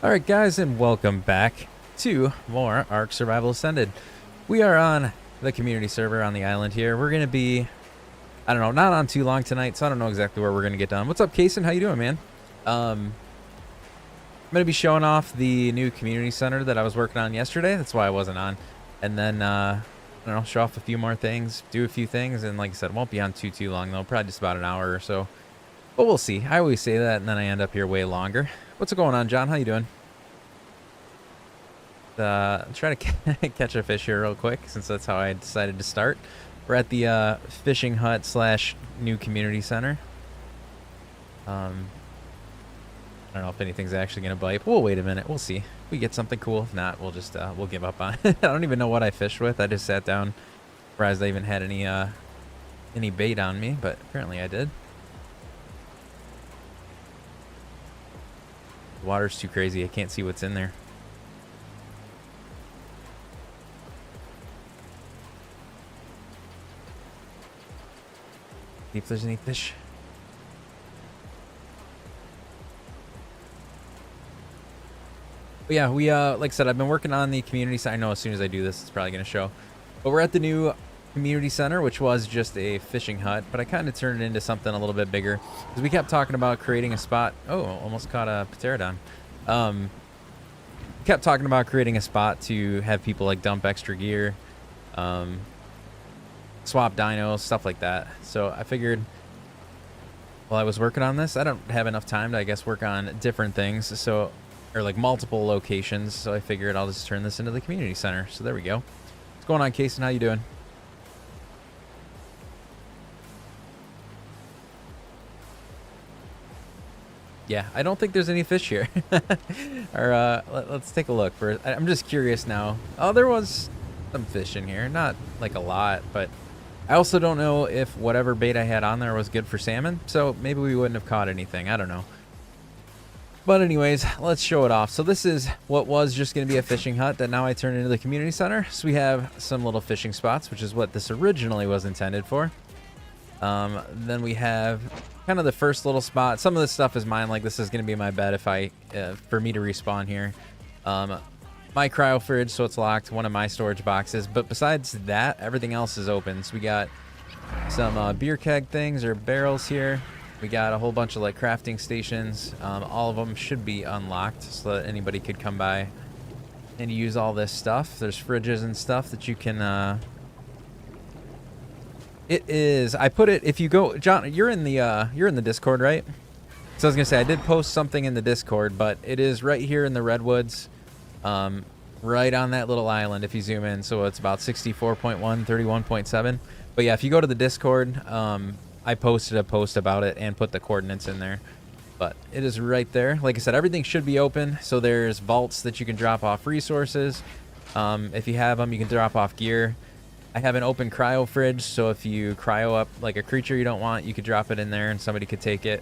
Alright guys, and welcome back to more Ark Survival Ascended. We are on the community server on the island here. We're going to be, I don't know, not on too long tonight, so I don't know exactly where we're going to get done. What's up, Kaysen? How you doing, man? I'm going to be showing off the new community center that I was working on yesterday. That's why I wasn't on. And then, I don't know, show off a few more things, do a few things, and like I said, it won't be on too long, though. Probably just about an hour or so. But we'll see. I always say that, and then I end up here way longer. What's going on, John? How you doing? Try to catch a fish here real quick, since that's how I decided to start. We're at the fishing hut slash new community center. I don't know if anything's actually gonna bite. We'll wait a minute. We'll see. If we get something cool. If not, we'll just we'll give up on it. I don't even know what I fished with. I just sat down, surprised I even had any bait on me, but apparently I did. The water's too crazy. I can't see what's in there. See if there's any fish. But yeah, we like I said, I've been working on the community center. I know as soon as I do this, it's probably gonna show. But we're at the new community center, which was just a fishing hut, but I kind of turned it into something a little bit bigger because we kept talking about creating a spot. Oh, almost caught a pterodon. Kept talking about creating a spot to have people like dump extra gear, swap dinos, stuff like that. So I figured while I was working on this, I don't have enough time to, I guess, work on different things. So, or like multiple locations. So I figured I'll just turn this into the community center. So there we go. What's going on, Kaysen? How you doing? Yeah, I don't think there's any fish here. Or let's take a look. I'm just curious now. Oh, there was some fish in here. Not like a lot, but I also don't know if whatever bait I had on there was good for salmon. So maybe we wouldn't have caught anything. I don't know. But anyways, let's show it off. So this is what was just going to be a fishing hut that now I turned into the community center. So we have some little fishing spots, which is what this originally was intended for. Then we have kind of the first little spot. Some of this stuff is mine. Like this is going to be my bed if for me to respawn here. My cryo fridge, so it's locked. One of my storage boxes. But besides that, everything else is open. So we got some beer keg things or barrels here. We got a whole bunch of like crafting stations. All of them should be unlocked so that anybody could come by and use all this stuff. There's fridges and stuff that you can it is, I put it, if you go, John, you're in the Discord, right? So I was gonna say, I did post something in the Discord, but it is right here in the Redwoods, right on that little island if you zoom in. So it's about 64.1, 31.7. But yeah, if you go to the Discord, I posted a post about it and put the coordinates in there. But it is right there. Like I said, everything should be open. So there's vaults that you can drop off resources. If you have them, you can drop off gear. I have an open cryo fridge, so if you cryo up like a creature you don't want, you could drop it in there and somebody could take it.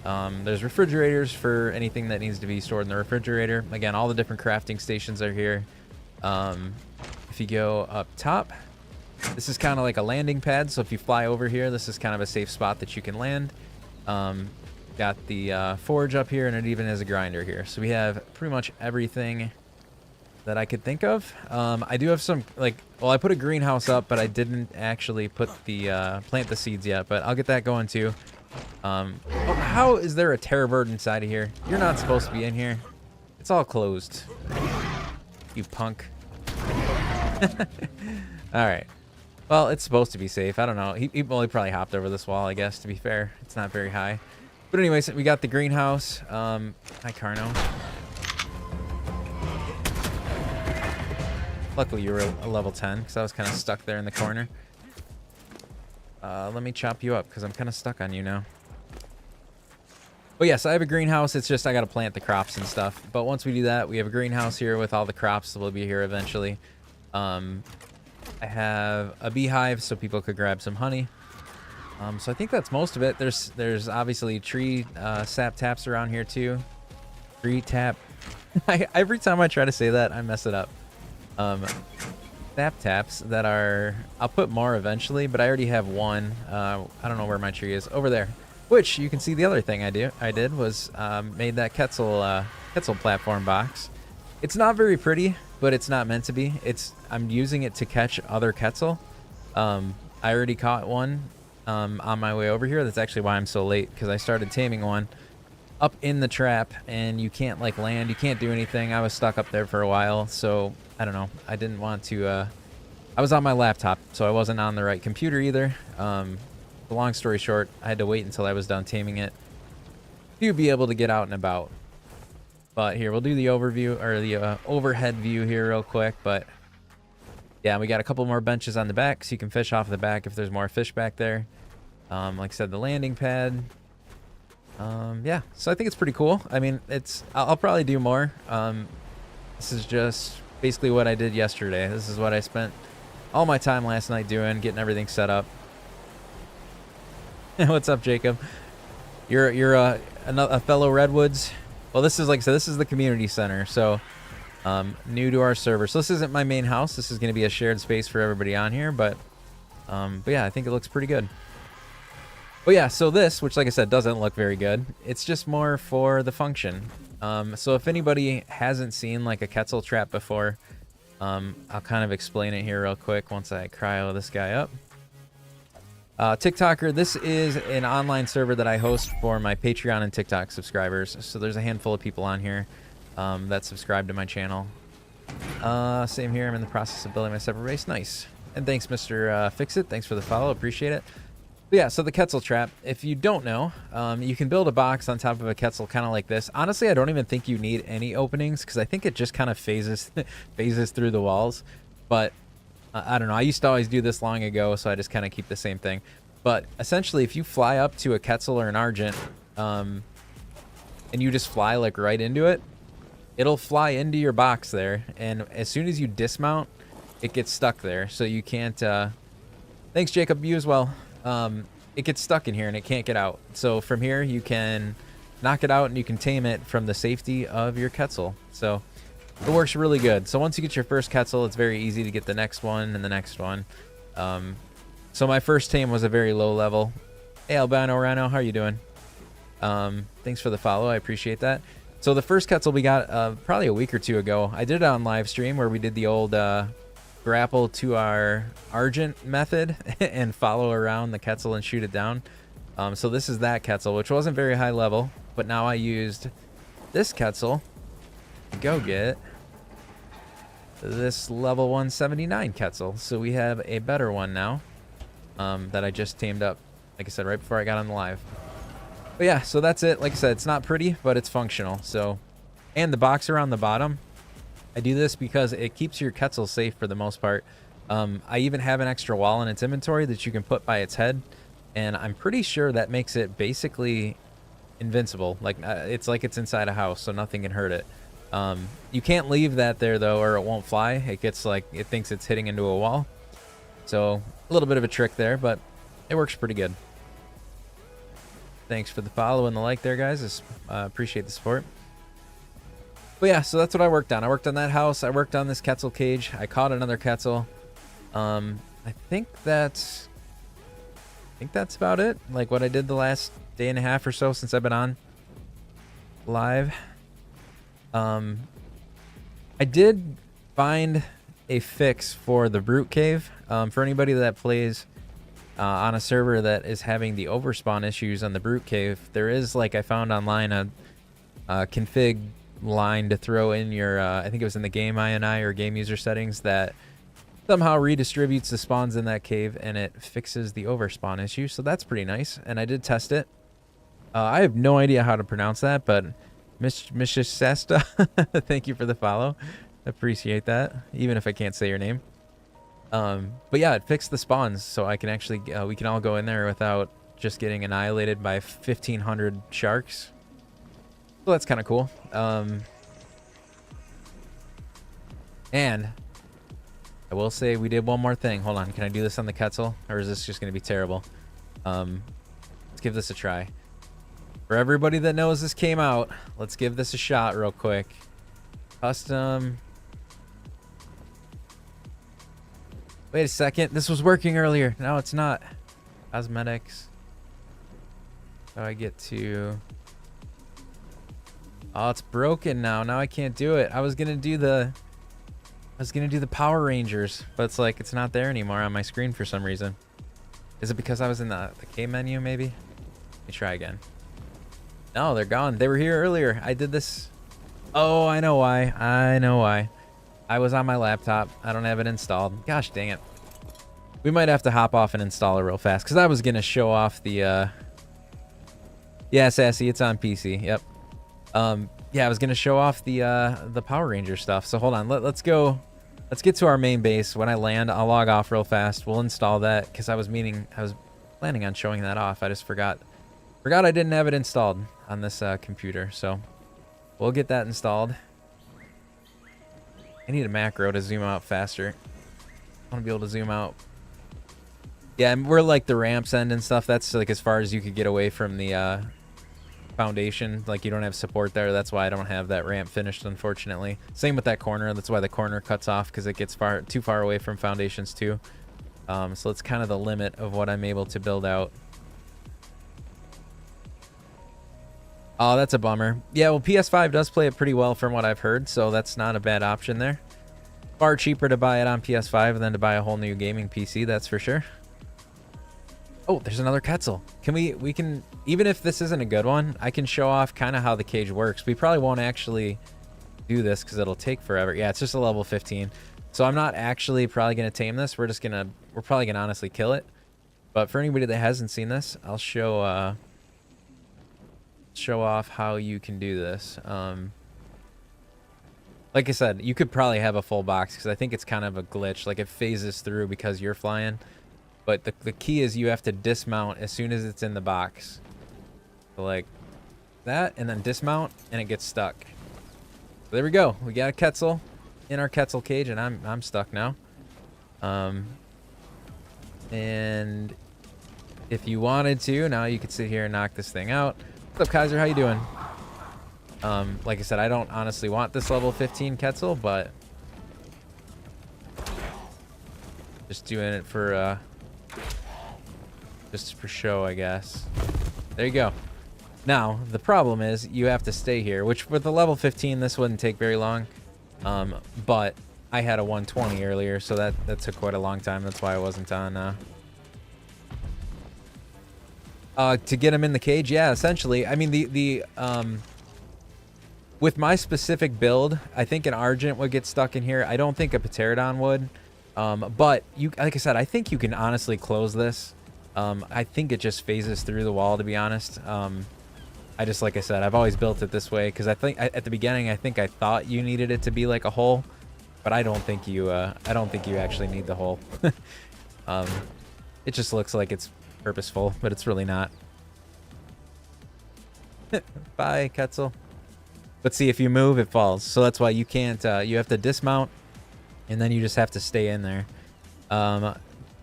There's refrigerators for anything that needs to be stored in the refrigerator. Again, all the different crafting stations are here. If you go up top, this is kind of like a landing pad, so if you fly over here, this is kind of a safe spot that you can land. Got the forge up here, and it even has a grinder here. So we have pretty much everything that I could think of. I do have some, like, well, I put a greenhouse up, but I didn't actually put the plant the seeds yet, but I'll get that going too. Oh, how is there a terror bird inside of here? You're not supposed to be in here. It's all closed. You punk. All right. Well, it's supposed to be safe. I don't know. He probably hopped over this wall, I guess, to be fair. It's not very high. But anyways, we got the greenhouse. Hi, Carno. Luckily, you were a level 10 because I was kind of stuck there in the corner. Let me chop you up because I'm kind of stuck on you now. But yes, I have a greenhouse. It's just I got to plant the crops and stuff. But once we do that, we have a greenhouse here with all the crops that will be here eventually. I have a beehive so people could grab some honey. So I think that's most of it. There's obviously tree sap taps around here too. Tree tap. Every time I try to say that, I mess it up. Sap taps that are, I'll put more eventually, but I already have one. I don't know where my tree is. Over there. Which you can see the other thing I did was made that Quetzal platform box. It's not very pretty, but it's not meant to be. I'm using it to catch other Quetzal. I already caught one on my way over here. That's actually why I'm so late, because I started taming one up in the trap, and you can't like land, you can't do anything. I was stuck up there for a while, so I don't know. I didn't want to. I was on my laptop, so I wasn't on the right computer either. Long story short, I had to wait until I was done taming it to be able to get out and about. But here, we'll do the overview, or the overhead view here real quick. But yeah, we got a couple more benches on the back, so you can fish off the back if there's more fish back there. Like I said, the landing pad. Yeah, so I think it's pretty cool. I mean, I'll probably do more. This is just basically what I did yesterday. This is what I spent all my time last night doing, getting everything set up. What's up, Jacob? You're a fellow Redwoods. Well, this is, like I said, this is the community center, so new to our server. So this isn't my main house. This is going to be a shared space for everybody on here, but yeah, I think it looks pretty good. But yeah, so this, which like I said, doesn't look very good. It's just more for the function. So if anybody hasn't seen like a Quetzal trap before, I'll kind of explain it here real quick once I cryo this guy up. TikToker, this is an online server that I host for my Patreon and TikTok subscribers. So there's a handful of people on here that subscribe to my channel. Same here. I'm in the process of building my separate base. Nice. And thanks, Mr. Fixit. Thanks for the follow. Appreciate it. But yeah, so the Quetzal trap, if you don't know, you can build a box on top of a Quetzal kind of like this. Honestly, I don't even think you need any openings, because I think it just kind of phases through the walls. But I don't know. I used to always do this long ago, so I just kind of keep the same thing. But essentially, if you fly up to a Quetzal or an Argent, and you just fly like right into it, it'll fly into your box there. And as soon as you dismount, it gets stuck there. So you can't... Thanks, Jacob. You as well. It gets stuck in here and it can't get out. So from here, you can knock it out and you can tame it from the safety of your Quetzal. So it works really good. So once you get your first Quetzal, it's very easy to get the next one and the next one. So my first tame was a very low level. Hey, Albino Rhino, how are you doing? Thanks for the follow. I appreciate that. So the first Quetzal we got probably a week or two ago. I did it on live stream where we did the old grapple to our Argent method and follow around the Quetzal and shoot it down. So this is that Quetzal, which wasn't very high level, but now I used this Quetzal to go get this level 179 Quetzal. So we have a better one now that I just tamed up, like I said, right before I got on the live. But yeah, so that's it. Like I said, it's not pretty, but it's functional. So, and the box around the bottom, I do this because it keeps your Quetzal safe for the most part. I even have an extra wall in its inventory that you can put by its head, and I'm pretty sure that makes it basically invincible. Like it's like it's inside a house, so nothing can hurt it. You can't leave that there though, or it won't fly. It gets like, it thinks it's hitting into a wall. So a little bit of a trick there, but it works pretty good. Thanks for the follow and the like there, guys. Appreciate the support. But yeah, so that's what I worked on. I worked on that house. I worked on this Quetzal cage. I caught another Quetzal. I think that's about it. Like what I did the last day and a half or so since I've been on live. I did find a fix for the Brute Cave. For anybody that plays on a server that is having the overspawn issues on the Brute Cave, there is, like I found online, a config line to throw in your, I think it was in the game INI or game user settings, that somehow redistributes the spawns in that cave and it fixes the overspawn issue. So that's pretty nice. And I did test it. I have no idea how to pronounce that, but Mishishesta, thank you for the follow. Appreciate that, even if I can't say your name. But yeah, it fixed the spawns, so I can actually, we can all go in there without just getting annihilated by 1,500 sharks. So that's kind of cool. And I will say we did one more thing. Hold on, can I do this on the Quetzal, or is this just going to be terrible? Let's give this a try. For everybody that knows this came out, let's give this a shot real quick. Custom. Wait a second, this was working earlier. No, it's not. Cosmetics. How do I get to... Oh, it's broken now. Now I can't do it. I was gonna do the Power Rangers, but it's like it's not there anymore on my screen for some reason. Is it because I was in the K menu, maybe? Let me try again. No, they're gone. They were here earlier. I did this. Oh, I know why. I know why. I was on my laptop. I don't have it installed. Gosh dang it. We might have to hop off and install it real fast, because I was gonna show off the yeah, Sassy, it's on PC. Yep. Yeah, I was gonna show off the Power Ranger stuff. So hold on, let's go. Let's get to our main base. When I land, I'll log off real fast. We'll install that, because I was planning on showing that off. I just forgot I didn't have it installed on this computer. So we'll get that installed. I need a macro to zoom out faster. I want to be able to zoom out. Yeah, and we're like the ramps end and stuff. That's like as far as you could get away from the foundation. Like, you don't have support there. That's why I don't have that ramp finished, unfortunately. Same with that corner. That's why the corner cuts off, because it gets too far away from foundations too. So it's kind of the limit of what I'm able to build out. Oh, that's a bummer. Yeah, well, PS5 does play it pretty well from what I've heard, so that's not a bad option there. Far cheaper to buy it on PS5 than to buy a whole new gaming PC, that's for sure. Oh, there's another Quetzal. We can, even if this isn't a good one, I can show off kind of how the cage works. We probably won't actually do this because it'll take forever. Yeah, it's just a level 15. So I'm not actually probably going to tame this. We're probably going to honestly kill it. But for anybody that hasn't seen this, I'll show off how you can do this. Like I said, you could probably have a full box, because I think it's kind of a glitch. Like, it phases through because you're flying. But the key is you have to dismount as soon as it's in the box. So like that, and then dismount, and it gets stuck. So there we go. We got a Quetzal in our Quetzal cage, and I'm stuck now. And if you wanted to, now you could sit here and knock this thing out. What's up, Kaiser? How you doing? Like I said, I don't honestly want this level 15 Quetzal, but just doing it for just for show, I guess. There you go. Now, the problem is you have to stay here, which with the level 15, this wouldn't take very long. But I had a 120 earlier, so that took quite a long time. That's why I wasn't on. To get him in the cage, yeah, essentially. I mean, with my specific build, I think an Argent would get stuck in here. I don't think a Pterodon would. But like I said, I think you can honestly close this. I think it just phases through the wall, to be honest. Like I said, I've always built it this way, because I think at the beginning, I thought you needed it to be like a hole, but I don't think you actually need the hole. It just looks like it's purposeful, but it's really not. Bye, Quetzal. But see, if you move, it falls. So that's why you can't, you have to dismount, and then you just have to stay in there.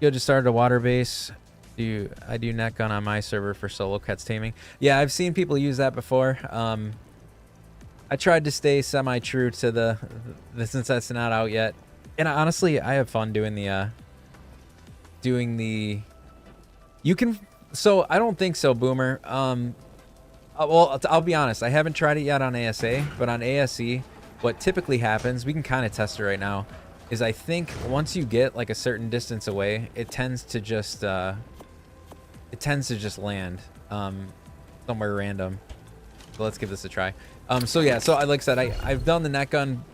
You just started a water base. I do net gun on my server for solo Quetz taming. Yeah, I've seen people use that before. I tried to stay semi-true to the since that's not out yet. And honestly, I have fun doing the you can, so I don't think so, Boomer. Well, I'll be honest, I haven't tried it yet on ASA, but on ASE, what typically happens, we can kind of test it right now, is I think once you get like a certain distance away, it tends to just land somewhere random. So let's give this a try. So yeah, so like I said, I've done the net gun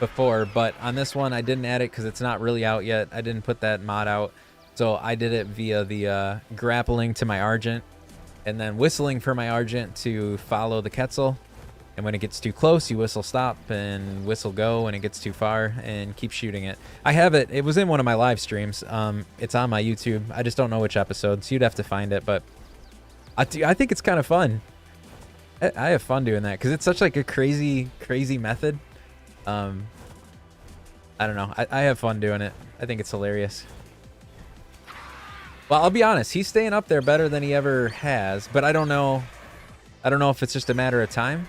before, but on this one I didn't add it because it's not really out yet. I didn't put that mod out, so I did it via the grappling to my Argent, and then whistling for my Argent to follow the Quetzal. And when it gets too close, you whistle stop and whistle go when it gets too far, and keep shooting it. I have it. It was in one of my live streams. It's on my YouTube. I just don't know which episode, so you'd have to find it. But I think it's kind of fun. I have fun doing that because it's such like a crazy method. I don't know. I have fun doing it. I think it's hilarious. Well, I'll be honest. He's staying up there better than he ever has, but I don't know. I don't know if it's just a matter of time.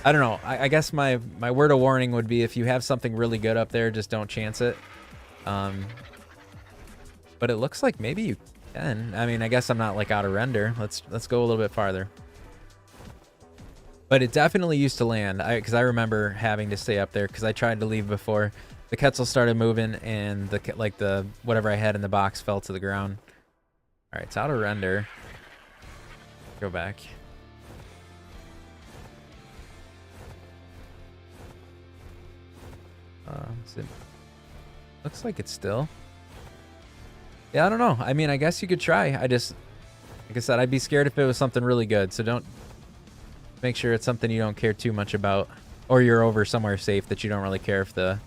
I don't know. I guess my word of warning would be, if you have something really good up there, just don't chance it. But it looks like maybe And I mean, I guess I'm not like out of render. Let's go a little bit farther. But it definitely used to land, because I remember having to stay up there because I tried to leave before the Quetzal started moving and the whatever I had in the box fell to the ground. All right, it's out of render. Go back. Looks like it's still. Yeah, I don't know. I mean, I guess you could try. Like I said, I'd be scared if it was something really good. So don't make sure it's something you don't care too much about, or you're over somewhere safe that you don't really care if the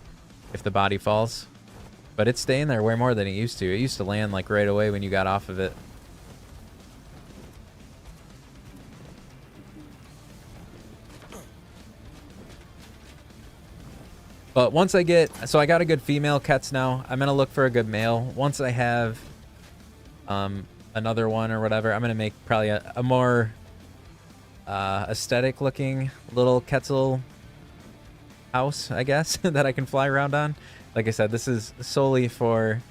body falls. But it's staying there way more than it used to. It used to land like right away when you got off of it. But once I get, so I got a good female Kets now. I'm gonna look for a good male. Once I have another one or whatever, I'm gonna make probably a more aesthetic looking little Quetzal house, I guess, that I can fly around on. Like I said, this is solely for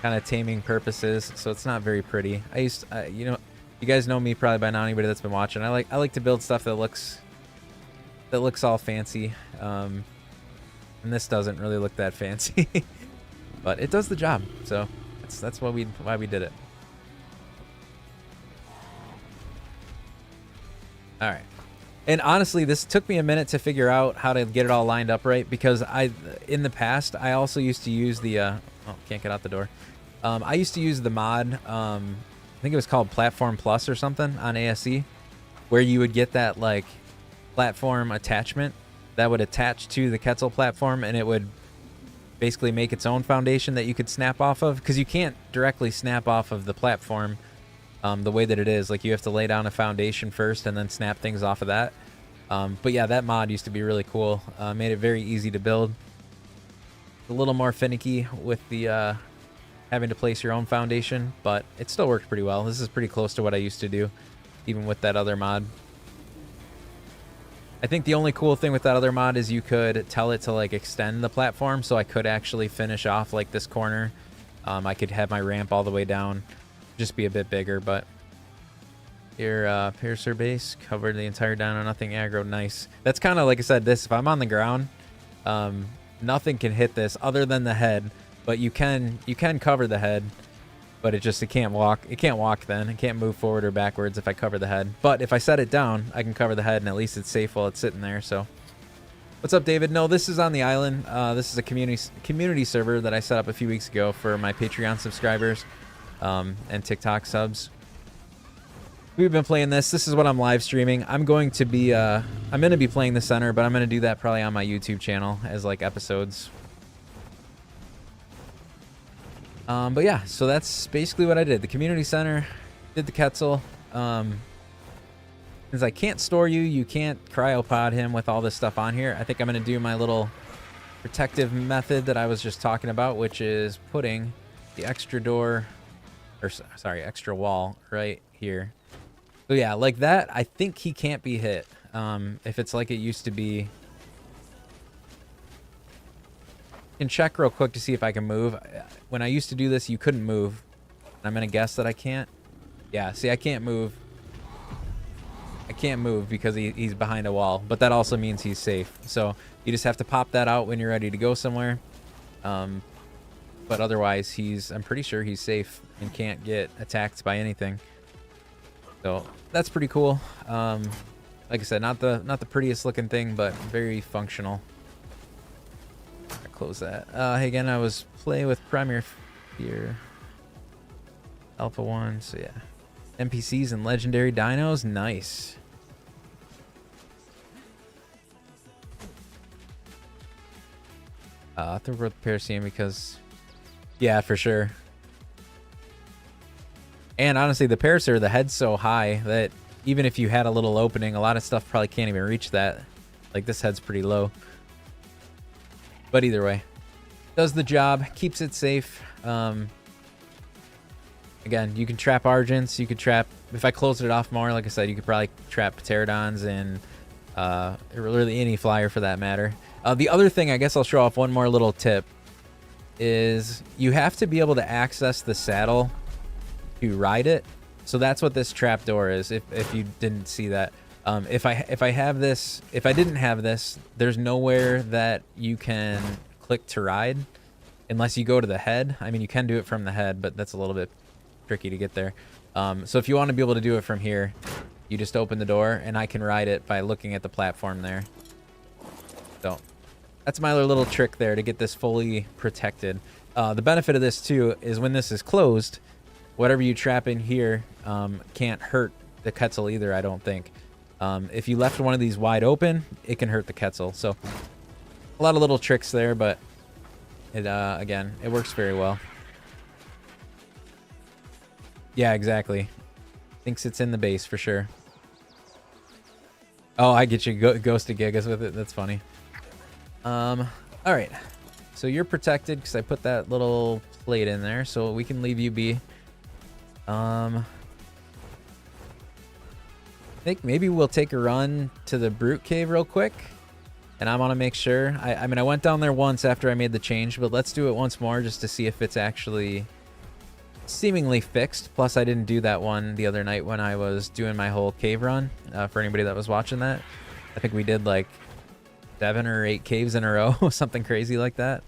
kind of taming purposes, so it's not very pretty. You know, you guys know me probably by now, anybody that's been watching. I like to build stuff that looks all fancy. And this doesn't really look that fancy, but it does the job. So that's why we did it. All right. And honestly, this took me a minute to figure out how to get it all lined up right, because in the past, I also used to use the, oh, can't get out the door. I used to use the mod, I think it was called Platform Plus or something on ASE, where you would get that like platform attachment that would attach to the Quetzal platform, and it would basically make its own foundation that you could snap off of, because you can't directly snap off of the platform the way that it is. Like, you have to lay down a foundation first and then snap things off of that. But yeah, that mod used to be really cool. Made it very easy to build. A little more finicky with the having to place your own foundation, but it still worked pretty well. This is pretty close to what I used to do, even with that other mod. I think the only cool thing with that other mod is you could tell it to like extend the platform, so I could actually finish off like this corner. I could have my ramp all the way down, just be a bit bigger. But your piercer base covered the entire down, nothing aggro. Nice. That's kind of like I said, this, if I'm on the ground, nothing can hit this other than the head, but you can cover the head. But it can't walk. It can't walk then. It can't move forward or backwards if I cover the head. But if I set it down, I can cover the head, and at least it's safe while it's sitting there. So, what's up, David? No, this is on the island. This is a community server that I set up a few weeks ago for my Patreon subscribers and TikTok subs. We've been playing this. This is what I'm live streaming. I'm going to be playing the center, but I'm going to do that probably on my YouTube channel as like episodes. But yeah, so that's basically what I did. The community center, did the Quetzal. Since I can't store you can't cryopod him with all this stuff on here. I think I'm going to do my little protective method that I was just talking about, which is putting the extra door, or sorry, extra wall right here. So yeah, like that, I think he can't be hit. If it's like it used to be. Can check real quick to see if I can move. When I used to do this, you couldn't move. I'm gonna guess that I can't. Yeah, see, I can't move. I can't move because he's behind a wall, but that also means he's safe. So you just have to pop that out when you're ready to go somewhere. But otherwise, I'm pretty sure he's safe and can't get attacked by anything. So that's pretty cool. Like I said, not the prettiest looking thing, but very functional. Close that. Hey, again, I was playing with Premier here. Alpha 1, so yeah. NPCs and legendary dinos, nice. I think we're with the Paraceum because, yeah, for sure. And honestly, the Parasaur, the head's so high that even if you had a little opening, a lot of stuff probably can't even reach that. Like, this head's pretty low. But either way, does the job, keeps it safe. Again, you can trap Argents. You could trap, if I closed it off more, like I said, you could probably trap Pterodons and really any flyer for that matter. The other thing, I guess I'll show off one more little tip, is you have to be able to access the saddle to ride it. So that's what this trapdoor is. If you didn't see that, if I have this, if I didn't have this, there's nowhere that you can click to ride unless you go to the head. I mean, you can do it from the head, but that's a little bit tricky to get there. So if you want to be able to do it from here, you just open the door and I can ride it by looking at the platform there. So that's my little trick there to get this fully protected. The benefit of this too is when this is closed, whatever you trap in here can't hurt the Quetzal either, I don't think. If you left one of these wide open, it can hurt the Quetzal. So a lot of little tricks there, but it again, it works very well. Yeah, exactly. Thinks it's in the base for sure. Oh, I get you. Ghosted Gigas with it. That's funny. All right. So you're protected because I put that little plate in there, so we can leave you be. I think maybe we'll take a run to the Brute Cave real quick. And I want to make sure. I mean, I went down there once after I made the change, but let's do it once more just to see if it's actually seemingly fixed. Plus, I didn't do that one the other night when I was doing my whole cave run. For anybody that was watching that, I think we did like 7 or 8 caves in a row, something crazy like that.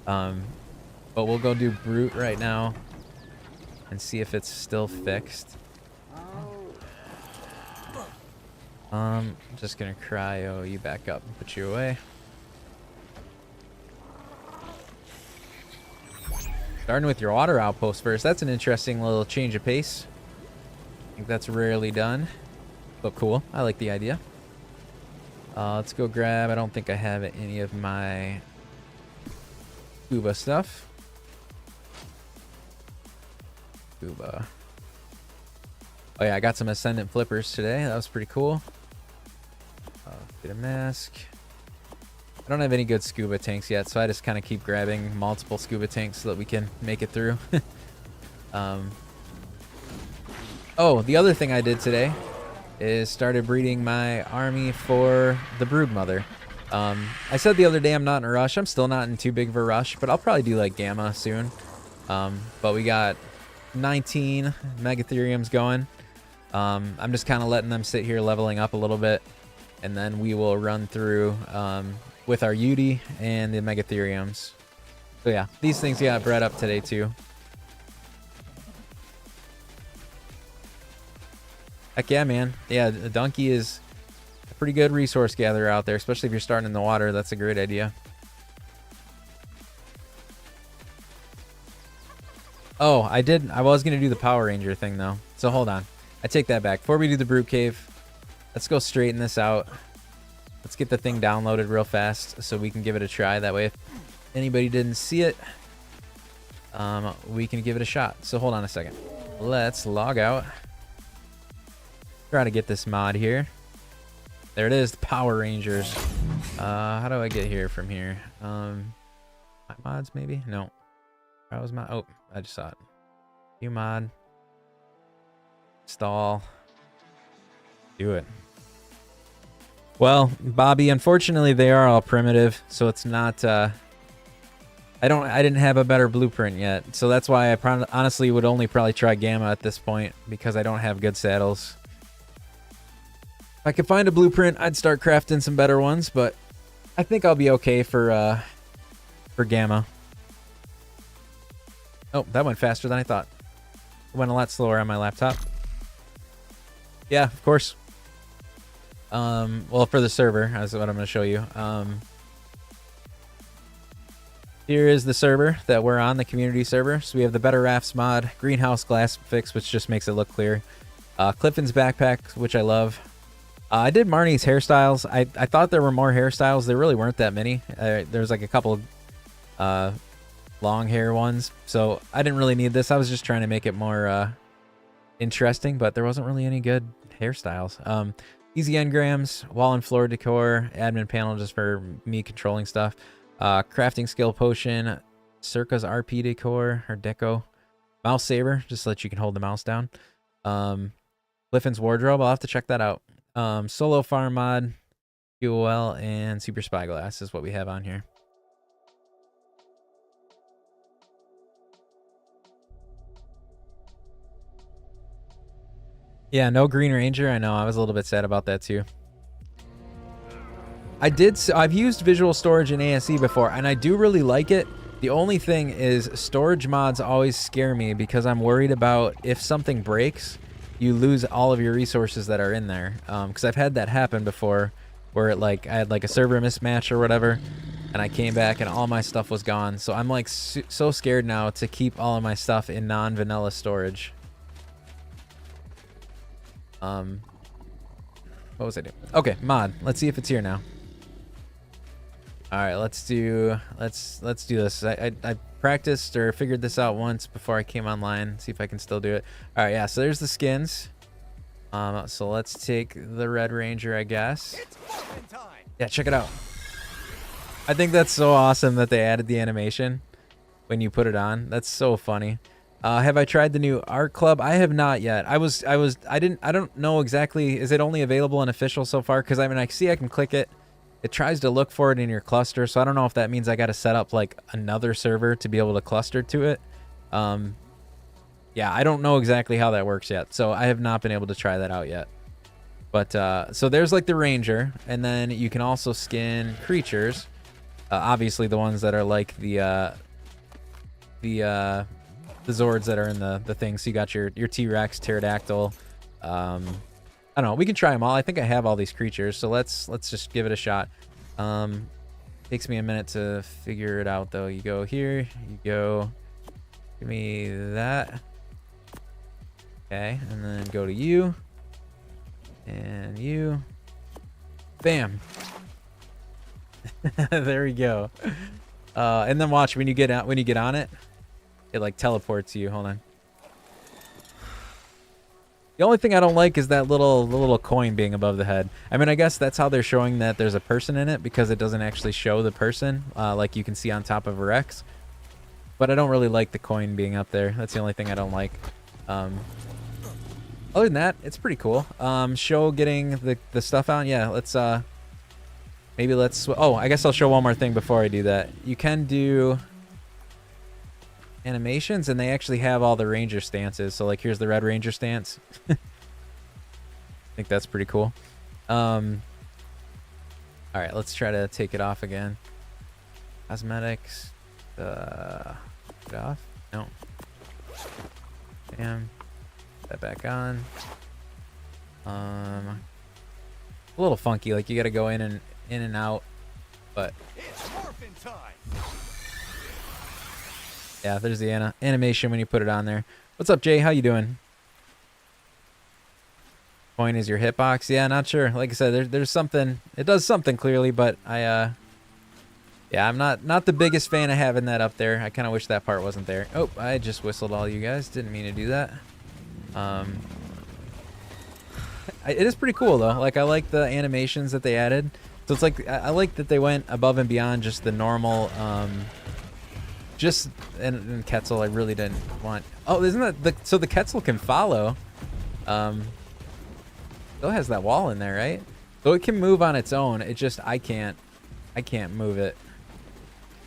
But we'll go do Brute right now and see if it's still fixed. I'm just gonna cryo you back up and put you away. Starting with your water outpost first. That's an interesting little change of pace. I think that's rarely done, but cool. I like the idea. Let's go grab, I don't think I have any of my scuba stuff. Scuba. Oh yeah, I got some Ascendant flippers today. That was pretty cool. Get a mask. I don't have any good scuba tanks yet, so I just kind of keep grabbing multiple scuba tanks so that we can make it through. Oh, the other thing I did today is started breeding my army for the Broodmother. I said the other day I'm not in a rush. I'm still not in too big of a rush, but I'll probably do like Gamma soon. But we got 19 Megatheriums going. I'm just kind of letting them sit here leveling up a little bit, and then we will run through with our Yudi and the Megatheriums. So yeah, these things got bred up today too. Heck yeah, man. Yeah, the donkey is a pretty good resource gatherer out there, especially if you're starting in the water. That's a great idea. Oh, I was going to do the Power Ranger thing though. So hold on. I take that back. Before we do the Brute Cave, let's go straighten this out. Let's get the thing downloaded real fast so we can give it a try. That way, if anybody didn't see it, we can give it a shot. So hold on a second. Let's log out. Try to get this mod here. There it is, the Power Rangers. How do I get here from here? My mods maybe? No. That was my. Oh, I just saw it. New mod. Install. Do it. Well, Bobby, unfortunately they are all primitive, so it's not I didn't have a better blueprint yet. So that's why I honestly would only probably try Gamma at this point, because I don't have good saddles. If I could find a blueprint, I'd start crafting some better ones, but I think I'll be okay for Gamma. Oh, that went faster than I thought. It went a lot slower on my laptop. Yeah, of course. Well, for the server, that's what I'm going to show you. Here is the server that we're on, the community server. So we have the Better Rafts mod, greenhouse glass fix, which just makes it look clear. Clifton's backpack, which I love. I did Marnie's hairstyles. I thought there were more hairstyles. There really weren't that many. There's like a couple long hair ones. So I didn't really need this. I was just trying to make it more interesting, but there wasn't really any good hairstyles. Easy engrams, wall and floor decor, admin panel just for me controlling stuff. Crafting skill potion, Circa's RP decor or deco. Mouse saber, just so that you can hold the mouse down. Clifton's wardrobe, I'll have to check that out. Solo farm mod, QOL, and super spyglass is what we have on here. Yeah, no Green Ranger. I know. I was a little bit sad about that too. I've used Visual Storage in ASE before, and I do really like it. The only thing is storage mods always scare me because I'm worried about if something breaks, you lose all of your resources that are in there. Because I've had that happen before, where I had like a server mismatch or whatever, and I came back and all my stuff was gone. So I'm like so scared now to keep all of my stuff in non-vanilla storage. What was I doing? Okay, mod. Let's see if it's here now. All right, let's do this. I practiced or figured this out once before I came online. See if I can still do it. All right, yeah. So there's the skins. So let's take the Red Ranger, I guess. Yeah, check it out. I think that's so awesome that they added the animation when you put it on. That's so funny. Have I tried the new Art Club? I have not yet. I don't know exactly. Is it only available in official so far? Because I mean, I see I can click it. It tries to look for it in your cluster, so I don't know if that means I got to set up like another server to be able to cluster to it. Yeah, I don't know exactly how that works yet, so I have not been able to try that out yet. But so there's like the Ranger, and then you can also skin creatures. Obviously, the ones that are like the Zords that are in the thing. So you got your T-Rex, Pterodactyl. I don't know. We can try them all. I think I have all these creatures, so let's just give it a shot. Takes me a minute to figure it out, though. You go here. You go. Give me that. Okay, and then go to you. And you. Bam. There we go. And then watch when you get out. When you get on it, it like teleports you. Hold on. The only thing I don't like is that little coin being above the head. I mean, I guess that's how they're showing that there's a person in it, because it doesn't actually show the person like you can see on top of a Rex. But I don't really like the coin being up there. That's the only thing I don't like. Other than that, it's pretty cool. Show getting the stuff out. Yeah, let's maybe let's. Oh, I guess I'll show one more thing before I do that. You can do animations, and they actually have all the Ranger stances. So like, here's the Red Ranger stance. I think that's pretty cool. All right, let's try to take it off again. Cosmetics. Get off. No. Bam. Put that back on. A little funky. Like, you got to go in and out, but. It's morphin' time. Yeah, there's the animation when you put it on there. What's up, Jay? How you doing? Coin is your hitbox. Yeah, not sure. Like I said, there's something. It does something clearly, but yeah, I'm not the biggest fan of having that up there. I kind of wish that part wasn't there. Oh, I just whistled all you guys. Didn't mean to do that. It is pretty cool though. Like, I like the animations that they added. So it's like, I like that they went above and beyond just the normal. And Quetzal, I really didn't want. Oh, isn't that so the Quetzal can follow? Still has that wall in there, right? So it can move on its own. It just I can't move it.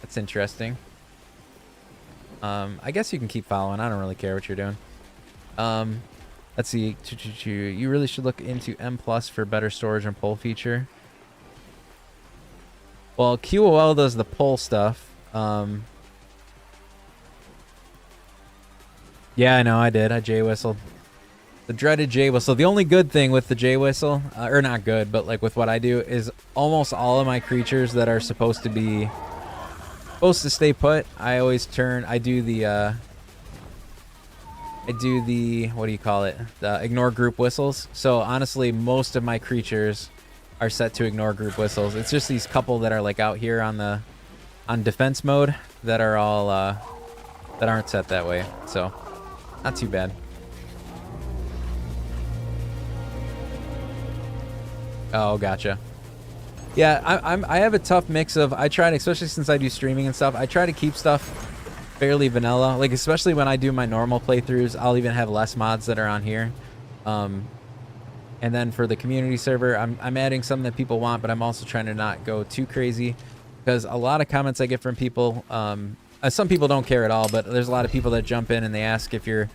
That's interesting. I guess you can keep following. I don't really care what you're doing. Let's see. You really should look into M+ for better storage and pull feature. Well, QOL does the pull stuff. Yeah, I know, I did. I J-whistled. The dreaded J-whistle. The only good thing with the J-whistle, or not good, but like with what I do, is almost all of my creatures that are supposed to stay put, I always I do the, what do you call it? The ignore group whistles. So honestly, most of my creatures are set to ignore group whistles. It's just these couple that are like out here on defense mode that are all, that aren't set that way. So. Not too bad. Oh, gotcha. Yeah, I have a tough mix of. I try to, especially since I do streaming and stuff, I try to keep stuff fairly vanilla. Like, especially when I do my normal playthroughs, I'll even have less mods that are on here. And then for the community server, I'm adding some that people want, but I'm also trying to not go too crazy, because a lot of comments I get from people. Some people don't care at all, but there's a lot of people that jump in and they ask if you're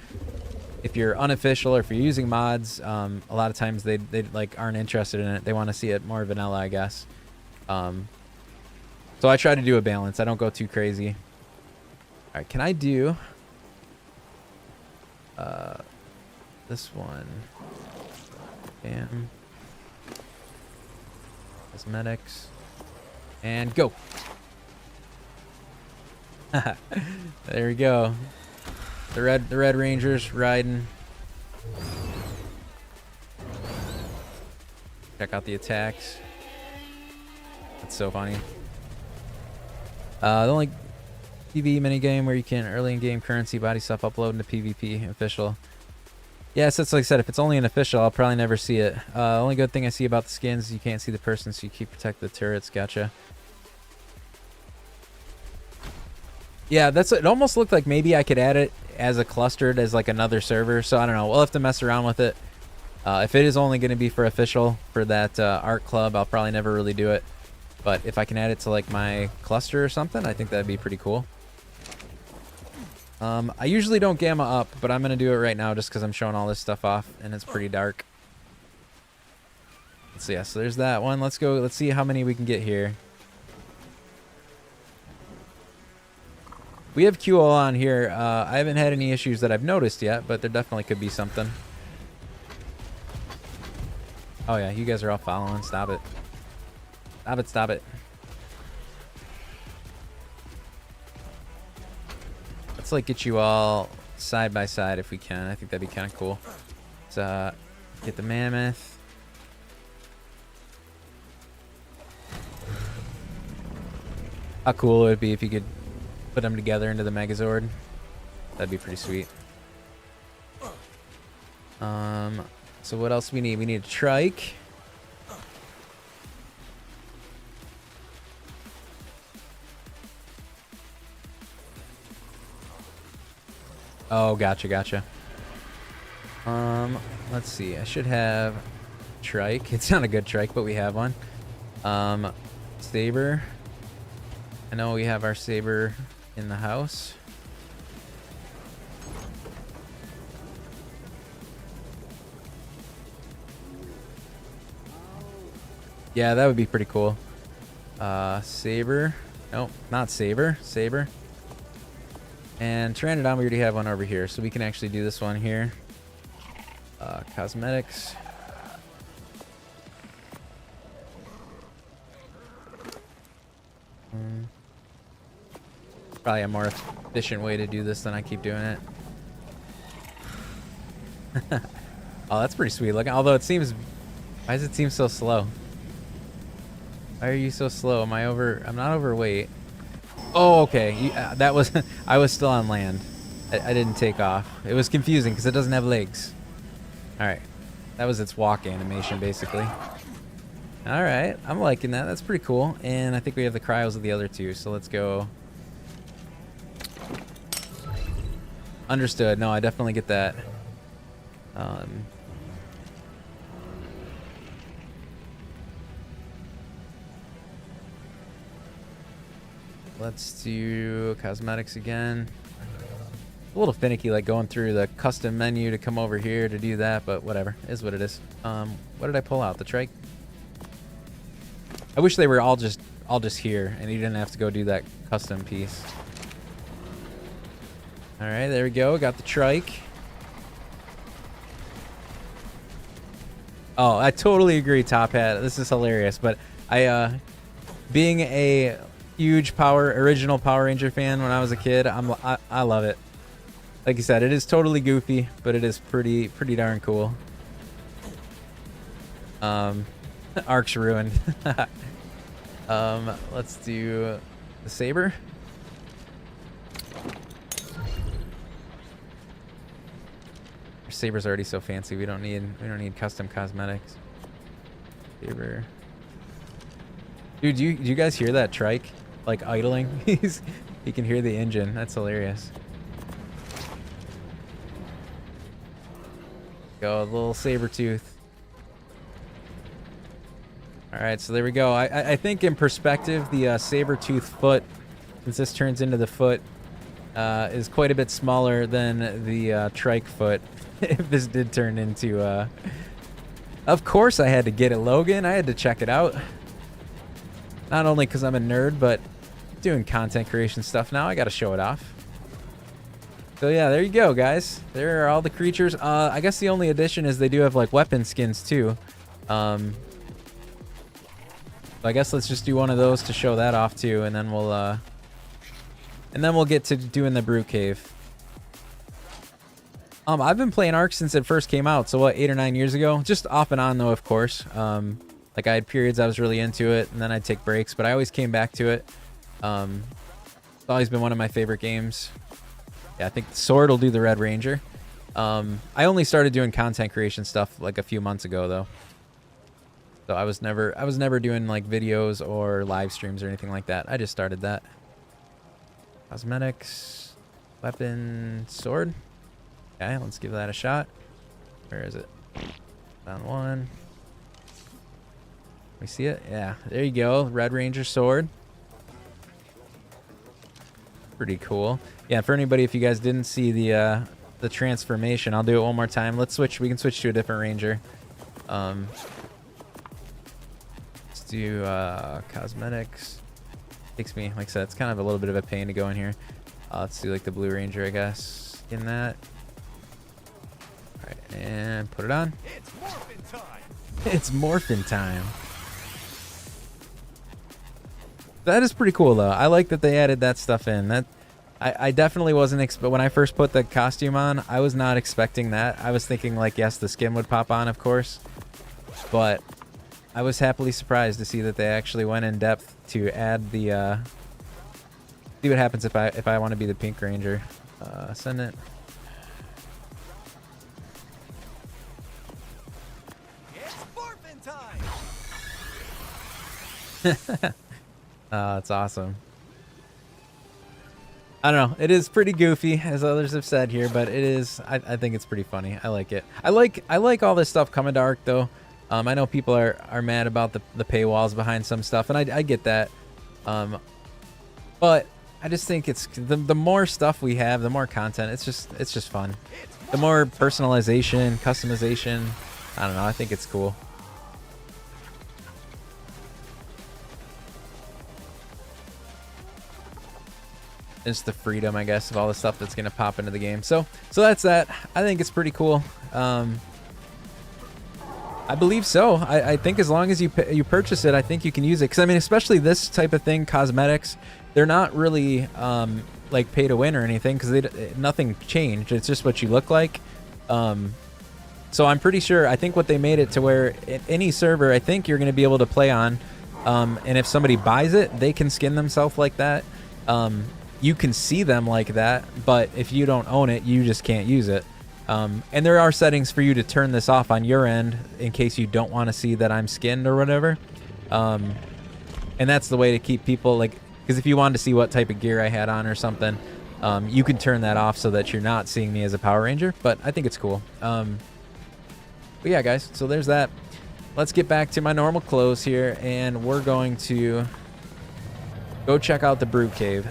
if you're unofficial or if you're using mods, a lot of times they like aren't interested in it. They want to see it more vanilla, I guess. So I try to do a balance. I don't go too crazy. All right, can I do this one? Bam. Cosmetics. And go. There we go. The Red Ranger's riding. Check out the attacks. That's so funny. The only PvE minigame where you can early in-game currency body stuff upload into PvP official. Yeah, so it's like I said, if it's only an official, I'll probably never see it. Only good thing I see about the skins, you can't see the person, so you keep protect the turrets. Gotcha. Yeah, it almost looked like maybe I could add it as a clustered as like another server. So I don't know. We'll have to mess around with it. If it is only going to be for official for that art club, I'll probably never really do it. But if I can add it to like my cluster or something, I think that'd be pretty cool. I usually don't gamma up, but I'm going to do it right now just because I'm showing all this stuff off and it's pretty dark. Let's see. Yeah, so there's that one. Let's go. Let's see how many we can get here. We have QO on here. I haven't had any issues that I've noticed yet, but there definitely could be something. Oh yeah, you guys are all following. Stop it. Stop it, stop it. Let's like get you all side by side if we can. I think that'd be kind of cool. Let's get the mammoth. How cool would it be if you could put them together into the Megazord? That'd be pretty sweet. So what else we need? We need a trike. Oh, gotcha, gotcha. Let's see. I should have trike. It's not a good trike, but we have one. Saber. I know we have our saber in the house. Yeah, that would be pretty cool. Saber. Nope, not saber. Saber. And Pteranodon, we already have one over here, so we can actually do this one here. Cosmetics. Probably a more efficient way to do this than I keep doing it. Oh, that's pretty sweet. Look, although it seems, why does it seem so slow? Why are you so slow? Am I over? I'm not overweight. Oh, okay. That was I was still on land. I didn't take off. It was confusing because it doesn't have legs. All right, that was its walk animation basically. All right, I'm liking that. That's pretty cool. And I think we have the cryos of the other two. So let's go. Understood. No, I definitely get that. Let's do cosmetics again. A little finicky, like going through the custom menu to come over here to do that, but whatever. Is what it is. What did I pull out? The trike? I wish they were all just here and you didn't have to go do that custom piece. All right, there we go. Got the trike. Oh, I totally agree, Top Hat. This is hilarious, but being a huge original Power Ranger fan when I was a kid, I love it. Like you said, it is totally goofy, but it is pretty darn cool. Arc's ruined. Let's do the saber. Our saber's already so fancy. We don't need custom cosmetics. Saber. Dude, do you guys hear that trike? Like idling? He can hear the engine. That's hilarious. Go, a little saber tooth. All right, so there we go. I think in perspective, the saber tooth foot, since this turns into the foot, is quite a bit smaller than the trike foot. If this did turn into... Of course I had to get it, Logan. I had to check it out. Not only because I'm a nerd, but doing content creation stuff now. I got to show it off. So yeah, there you go, guys. There are all the creatures. I guess the only addition is they do have like weapon skins too. So I guess let's just do one of those to show that off too, and then we'll get to doing the brew cave. I've been playing Ark since it first came out, so what, 8 or 9 years ago? Just off and on though, of course. Like I had periods I was really into it, and then I'd take breaks, but I always came back to it. It's always been one of my favorite games. Yeah, I think the Sword will do the Red Ranger. I only started doing content creation stuff like a few months ago though. So I was never doing like videos or live streams or anything like that. I just started that. Cosmetics, weapon, sword. Okay, let's give that a shot. Where is it? Found one. We see it? Yeah, there you go. Red Ranger sword. Pretty cool. Yeah, for anybody, if you guys didn't see the transformation, I'll do it one more time. Let's switch. We can switch to a different ranger. Let's do cosmetics. Takes me, like I said, it's kind of a little bit of a pain to go in here. Let's do like the blue ranger, I guess. In that. All right, and put it on. It's morphin' time. It's morphin' time. That is pretty cool though. I like that they added that stuff in. That I definitely wasn't when I first put the costume on, I was not expecting that. I was thinking like, yes, the skin would pop on, of course, but I was happily surprised to see that they actually went in depth to add the see what happens if I want to be the pink ranger. Send it. It's morphin' time. It's awesome. I don't know. It is pretty goofy, as others have said here, but it is. I think it's pretty funny. I like it. I like all this stuff coming to Ark though. I know people are mad about the paywalls behind some stuff, and I get that. But I just think it's the more stuff we have, the more content. It's just fun. The more personalization, customization. I don't know. I think it's cool. Just the freedom, I guess, of all the stuff that's gonna pop into the game. So that's that. I think it's pretty cool. I believe so. I think as long as you purchase it, I think you can use it. Because I mean, especially this type of thing, cosmetics, they're not really like pay to win or anything, because nothing changed. It's just what you look like. So I'm pretty sure. I think what they made it to where any server, I think you're going to be able to play on, and if somebody buys it, they can skin themselves like that. You can see them like that, but if you don't own it, you just can't use it. And there are settings for you to turn this off on your end in case you don't want to see that I'm skinned or whatever. And that's the way to keep people, like, because if you wanted to see what type of gear I had on or something, you can turn that off so that you're not seeing me as a Power Ranger. But I think it's cool. But yeah, guys, so there's that. Let's get back to my normal clothes here, and we're going to go check out the brew cave.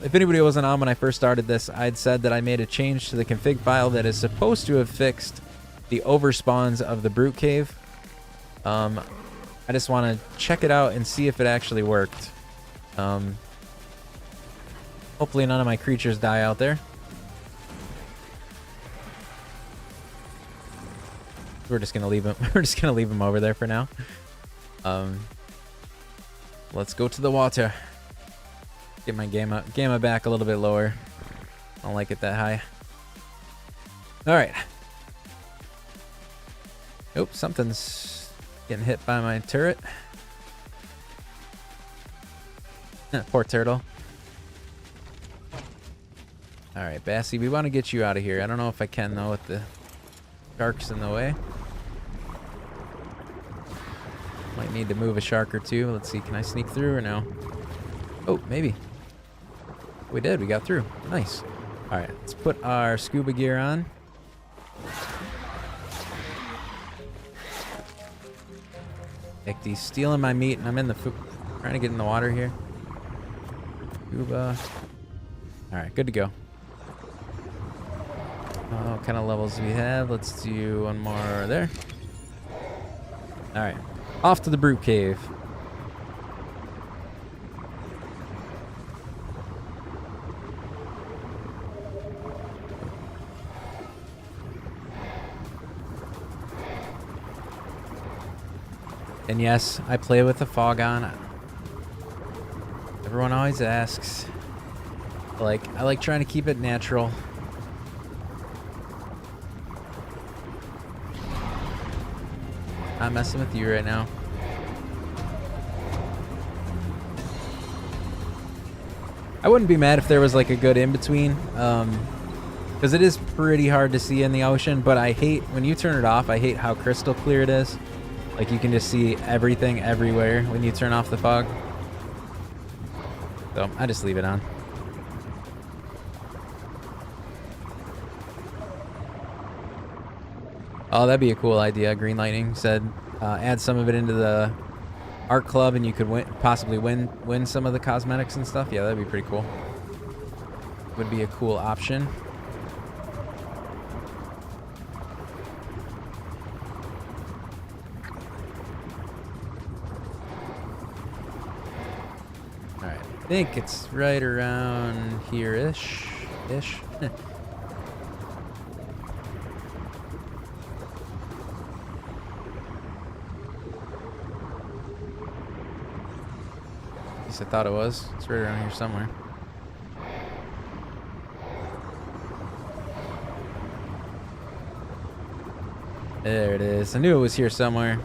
If anybody wasn't on when I first started this, I'd said that I made a change to the config file that is supposed to have fixed the overspawns of the brew cave. I just want to check it out and see if it actually worked. Hopefully none of my creatures die out there. We're just gonna leave them. We're just gonna leave them over there for now. Let's go to the water. Get my gamma back a little bit lower. I don't like it that high. All right. Oops, something's getting hit by my turret. Poor turtle. All right, Bassy, we want to get you out of here. I don't know if I can though with the sharks in the way. Might need to move a shark or two. Let's see, can I sneak through or no? Oh, maybe. We did, we got through. Nice. All right, let's put our scuba gear on. Ecdy's stealing my meat, and I'm in the food, trying to get in the water here. Scuba. All right, good to go. What kind of levels do we have? Let's do one more there. All right, off to the Brute Cave. And yes, I play with the fog on. Everyone always asks. I like trying to keep it natural. Not messing with you right now. I wouldn't be mad if there was like a good in-between. Because it is pretty hard to see in the ocean, but I hate when you turn it off. I hate how crystal clear it is. Like you can just see everything everywhere when you turn off the fog. So I just leave it on. Oh, that'd be a cool idea. Green Lightning said add some of it into the art club and you could possibly win some of the cosmetics and stuff. Yeah, that'd be pretty cool. Would be a cool option. Alright, I think it's right around here-ish. Ish. I thought it was. It's right around here somewhere. There it is. I knew it was here somewhere.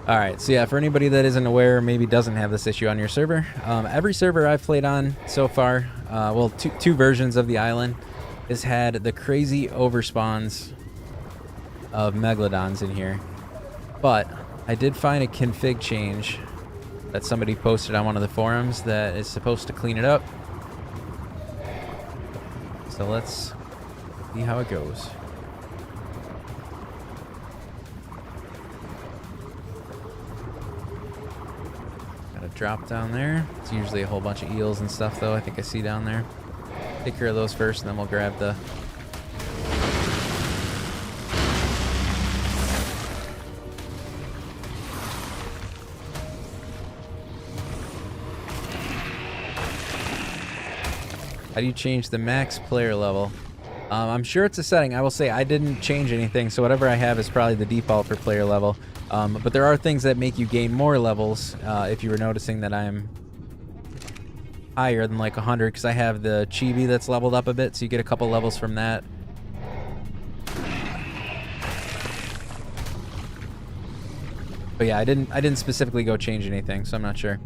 Alright, so yeah, for anybody that isn't aware, or maybe doesn't have this issue on your server, every server I've played on so far, well, two versions of the island, has had the crazy overspawns of Megalodons in here. But I did find a config change that somebody posted on one of the forums that is supposed to clean it up. So let's see how it goes. Got a drop down there. It's usually a whole bunch of eels and stuff though, I think I see down there. Take care of those first and then we'll grab the... How do you change the max player level? I'm sure it's a setting. I will say I didn't change anything, so whatever I have is probably the default for player level. But there are things that make you gain more levels if you were noticing that I'm higher than like 100, because I have the Chibi that's leveled up a bit, so you get a couple levels from that. But yeah, I didn't specifically go change anything, so I'm not sure.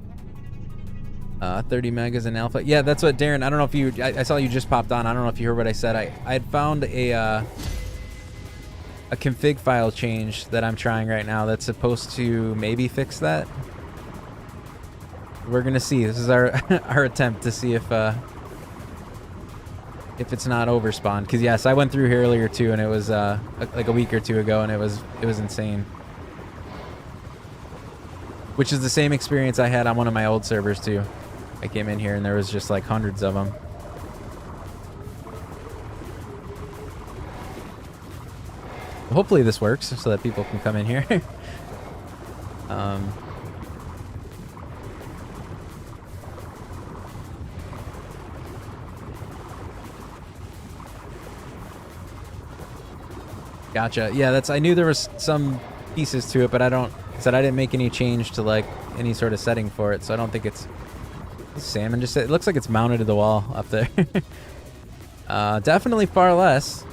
30 megas in alpha. Yeah, that's what Darren, I don't know if you, I saw you just popped on. I don't know if you heard what I said. I had found a config file change that I'm trying right now that's supposed to maybe fix that. We're gonna see. This is our our attempt to see if it's not overspawned. Because yes, I went through here earlier too, and it was like a week or two ago, and it was insane. Which is the same experience I had on one of my old servers too. I came in here and there was just like hundreds of them. Hopefully this works so that people can come in here. Gotcha. Yeah, that's. I knew there was some pieces to it, but I didn't make any change to like any sort of setting for it, so I don't think it's salmon. Just it looks like it's mounted to the wall up there. Definitely far less.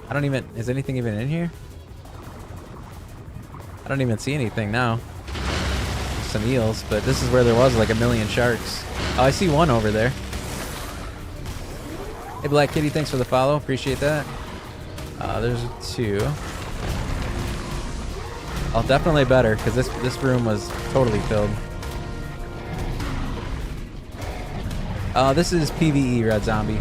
I don't even. Is anything even in here? I don't even see anything now. Some eels, but this is where there was like a million sharks. Oh, I see one over there. Hey, Black Kitty, thanks for the follow. Appreciate that. There's two. Oh, definitely better, because this room was totally filled. This is PvE, Red Zombie.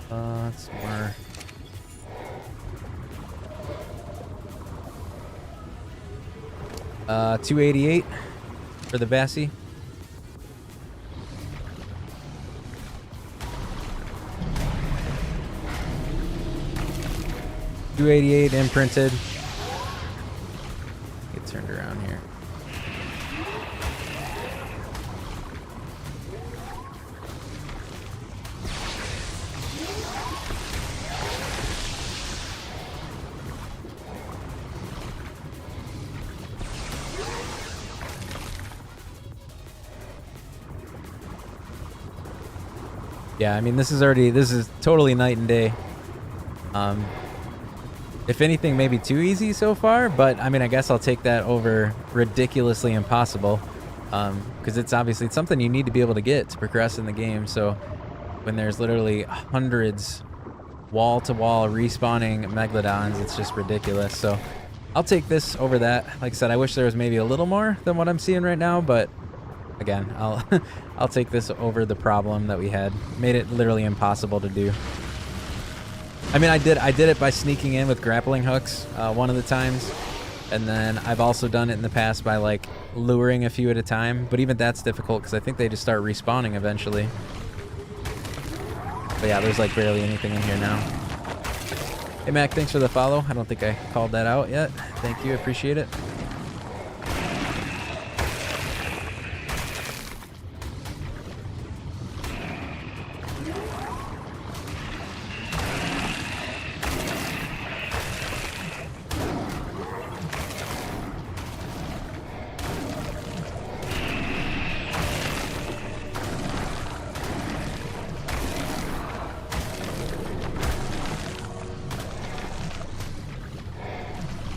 That's more 288 for the Bassie. $288 imprinted. Get turned around here. Yeah, I mean, this is totally night and day. If anything, maybe too easy so far, but I mean, I guess I'll take that over ridiculously impossible, because it's something you need to be able to get to progress in the game. So when there's literally hundreds wall-to-wall respawning Megalodons, it's just ridiculous. So I'll take this over that. Like I said, I wish there was maybe a little more than what I'm seeing right now, but again, I'll take this over the problem that we had. Made it literally impossible to do. I mean, I did it by sneaking in with grappling hooks one of the times, and then I've also done it in the past by like luring a few at a time, but even that's difficult because I think they just start respawning eventually. But yeah, there's like barely anything in here now. Hey Mac, thanks for the follow. I don't think I called that out yet. Thank you, appreciate it.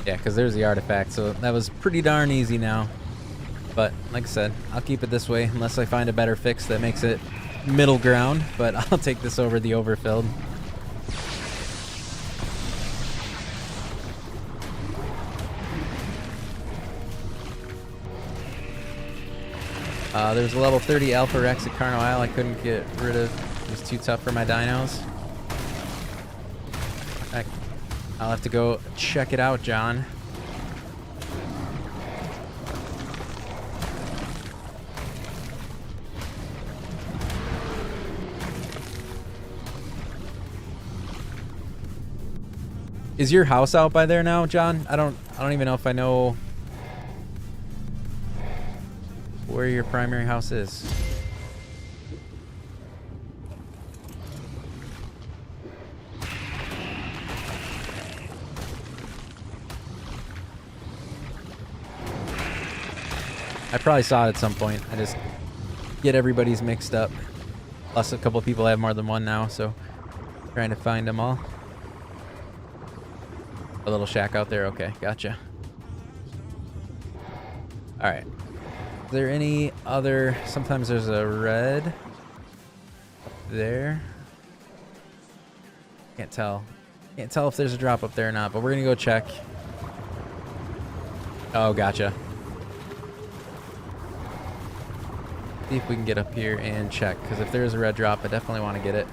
Yeah, because there's the artifact, so that was pretty darn easy now. But like I said, I'll keep it this way unless I find a better fix that makes it middle ground, but I'll take this over the overfilled. There's a level 30 Alpha Rex at Carno Isle I couldn't get rid of. It was too tough for my dinos. I'll have to go check it out, John. Is your house out by there now, John? I don't even know if I know where your primary house is. I probably saw it at some point. I just get everybody's mixed up. Plus a couple people have more than one now, so trying to find them all. A little shack out there. Okay, gotcha. All right. Is there any other... Sometimes there's a red there. Can't tell. Can't tell if there's a drop up there or not, but we're going to go check. Oh, gotcha. See if we can get up here and check, because if there is a red drop, I definitely want to get it.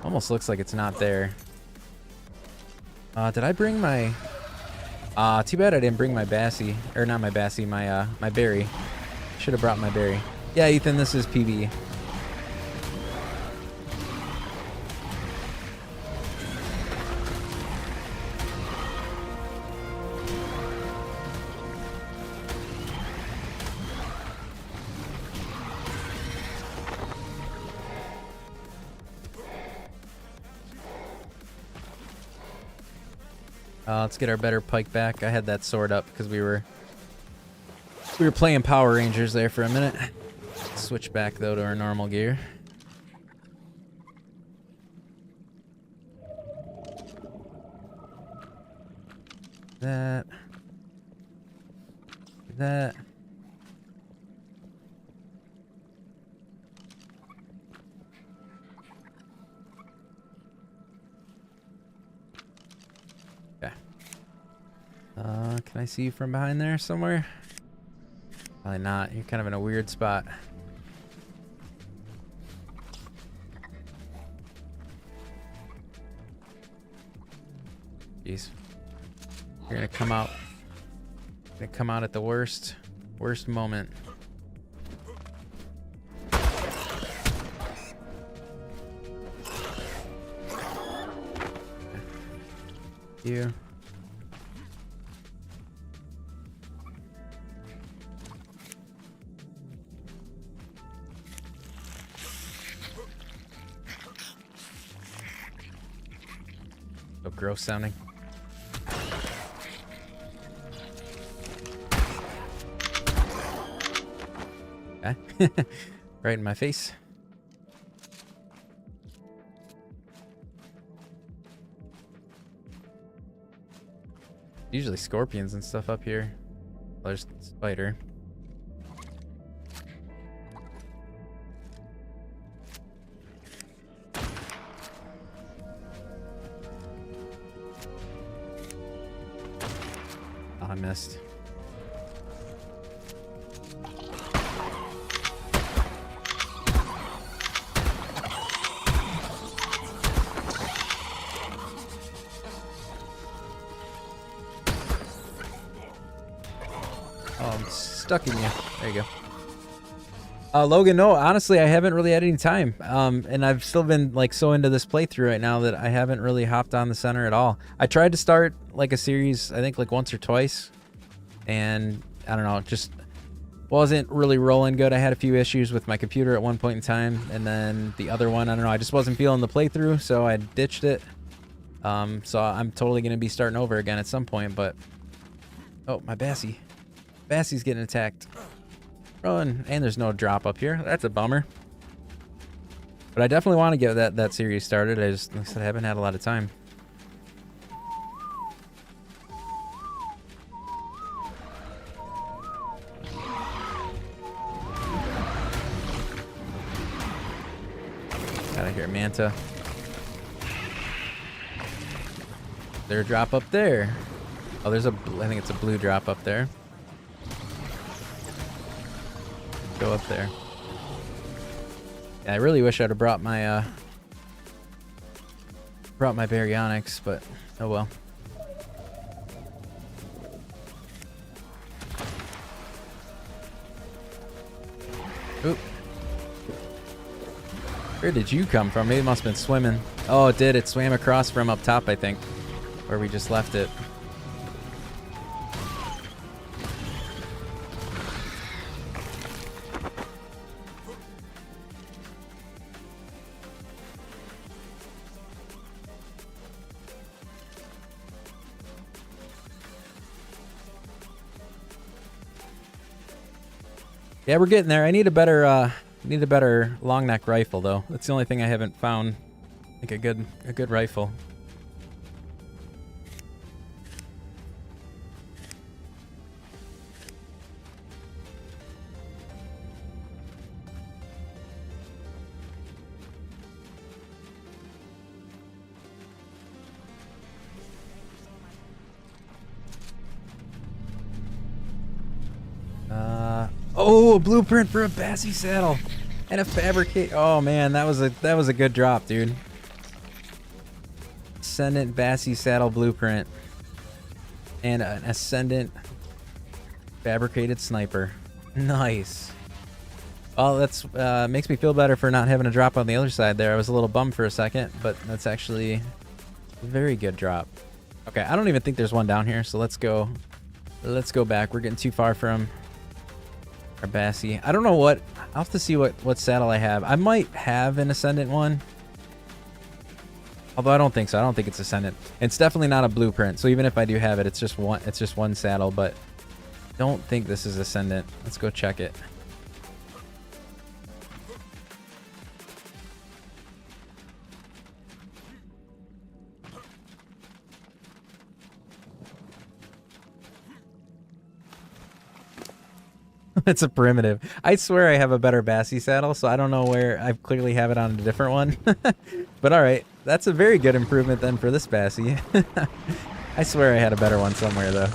Almost looks like it's not there. Did I bring my... too bad I didn't bring my Bassie. Or not my Bassie, my berry. Should have brought my berry. Yeah, Ethan, this is PB. Let's get our better pike back. I had that sword up because we were playing Power Rangers there for a minute. Switch back though to our normal gear. That. Can I see you from behind there somewhere? Probably not. You're kind of in a weird spot. Jeez. You're gonna come out. Gonna come out at the worst moment. You. So gross sounding. Okay. Right in my face. Usually scorpions and stuff up here. There's spider. Oh, I missed. Oh, I'm stuck in you. There you go. Logan, no, honestly, I haven't really had any time. And I've still been like so into this playthrough right now that I haven't really hopped on the center at all. I tried to start like a series, I think like once or twice, and I don't know, it just wasn't really rolling good. I had a few issues with my computer at one point in time, and then the other one, I don't know, I just wasn't feeling the playthrough, so I ditched it. So I'm totally gonna be starting over again at some point, but oh, my Bassie. Bassie's getting attacked. Run. And there's no drop up here. That's a bummer. But I definitely want to get that series started. I just, like I said, I haven't had a lot of time. Out of here, Manta. There a drop up there. Oh, there's a, I think it's a blue drop up there. Go up there. Yeah, I really wish I'd have brought my baryonyx, but oh well. Oop. Where did you come from? Maybe it must have been swimming. Oh, it did. It swam across from up top, I think, where we just left it. Yeah, we're getting there. I need a better long neck rifle though. That's the only thing I haven't found. Like a good rifle. Oh, a blueprint for a Bassie saddle and a fabricate. Oh man, that was a good drop, dude. Ascendant Bassie saddle blueprint and an Ascendant fabricated sniper. Nice. Well, that's makes me feel better for not having a drop on the other side there. I was a little bummed for a second, but that's actually a very good drop. Okay, I don't even think there's one down here, so let's go back. We're getting too far from our Bassie. I don't know what, I'll have to see what saddle I have. I might have an Ascendant one. Although I don't think so. I don't think it's Ascendant. It's definitely not a blueprint. So even if I do have it, it's just one saddle, but don't think this is Ascendant. Let's go check it. It's a primitive. I swear I have a better Bassie saddle, so I don't know where. I clearly have it on a different one. But all right, that's a very good improvement then for this Bassie. I swear I had a better one somewhere though.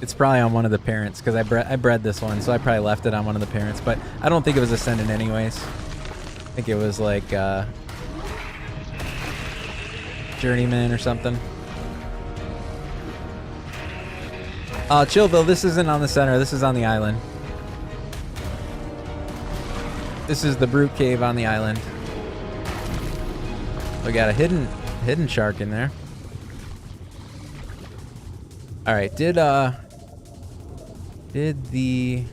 It's probably on one of the parents because I bred this one, so I probably left it on one of the parents. But I don't think it was Ascendant anyways. I think it was like Journeyman or something. Chillville, this isn't on the center. This is on the island. This is the Brute Cave on the island. We got a hidden shark in there. All right, did the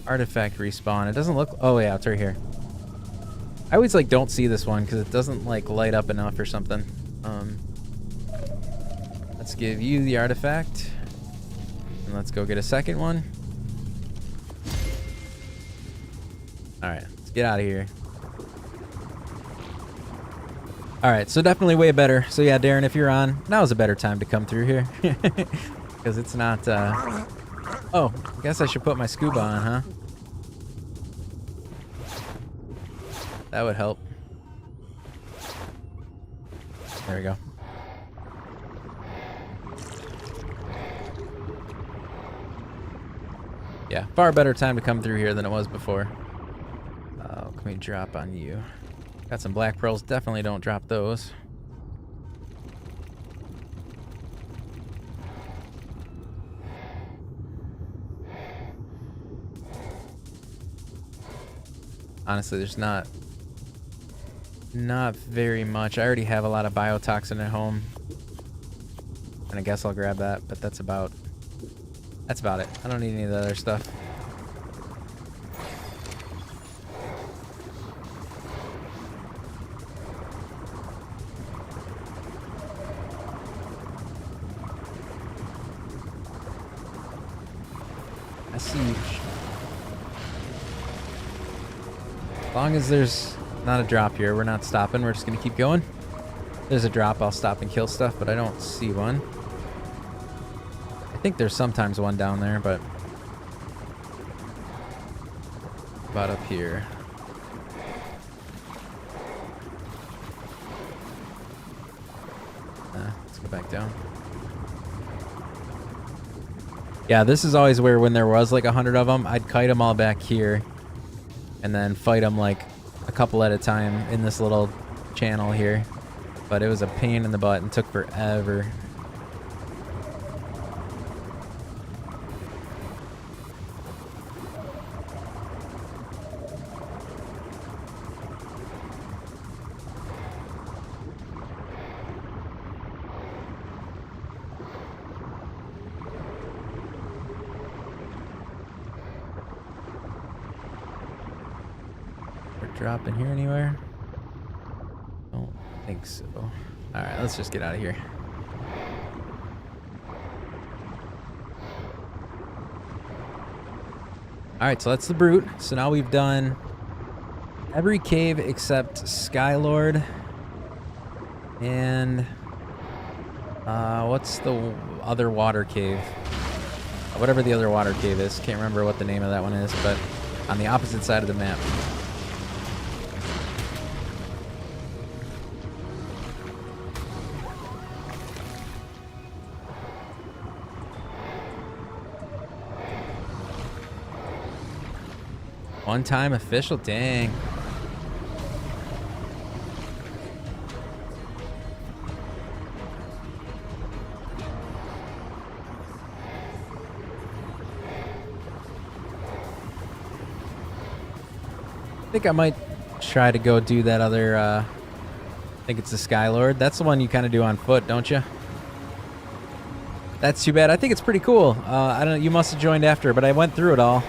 artifact respawn? It doesn't look. Oh yeah, it's right here. I always like don't see this one because it doesn't like light up enough or something. Let's give you the artifact, and let's go get a second one. All right, let's get out of here. All right, so definitely way better. So yeah, Darren, if you're on, now's a better time to come through here. Because it's not, oh, I guess I should put my scuba on, huh? That would help. There we go. Yeah, far better time to come through here than it was before. Can we drop on you? Got some black pearls. Definitely don't drop those. Honestly, there's not very much. I already have a lot of biotoxin at home, and I guess I'll grab that. But that's about it. I don't need any of the other stuff. A siege. As long as there's not a drop here, we're not stopping. We're just gonna keep going. If there's a drop, I'll stop and kill stuff, but I don't see one. I think there's sometimes one down there, but about up here. Let's go back down. Yeah, this is always where when there was like 100 of them, I'd kite them all back here and then fight them like a couple at a time in this little channel here. But it was a pain in the butt and took forever. Drop in here anywhere? Don't think so. Alright, let's just get out of here. Alright, so that's the Brute. So now we've done every cave except Skylord. And what's the other water cave? Whatever the other water cave is. Can't remember what the name of that one is, but on the opposite side of the map. One-time official, dang. I think I might try to go do that other, I think it's the Skylord. That's the one you kind of do on foot, don't you? That's too bad. I think it's pretty cool. I don't know, you must have joined after, but I went through it all.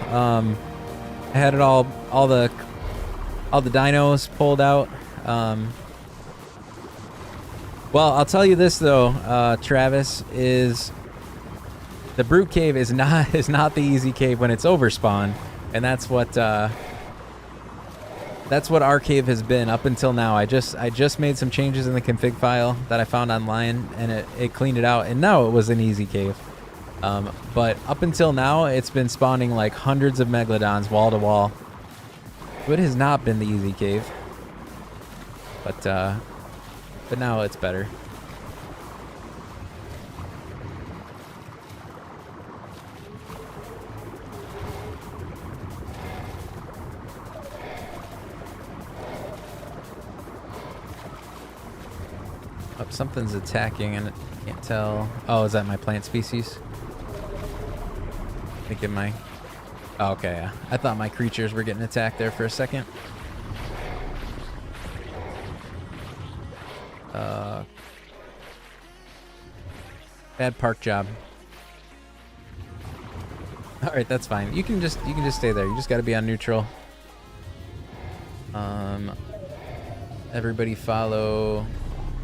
I had it all the dinos pulled out. Well, I'll tell you this though, Travis, is the Brute Cave is not the easy cave when it's overspawn, and that's what our cave has been up until now. I just made some changes in the config file that I found online, and it cleaned it out, and now it was an easy cave. But up until now, it's been spawning like hundreds of Megalodons wall to wall. It has not been the easy cave. But now it's better. Something's attacking and I can't tell. Oh, is that my plant species? I think it might. Oh, okay, yeah. I thought my creatures were getting attacked there for a second. Bad park job. All right, that's fine. You can just stay there. You just got to be on neutral. Everybody follow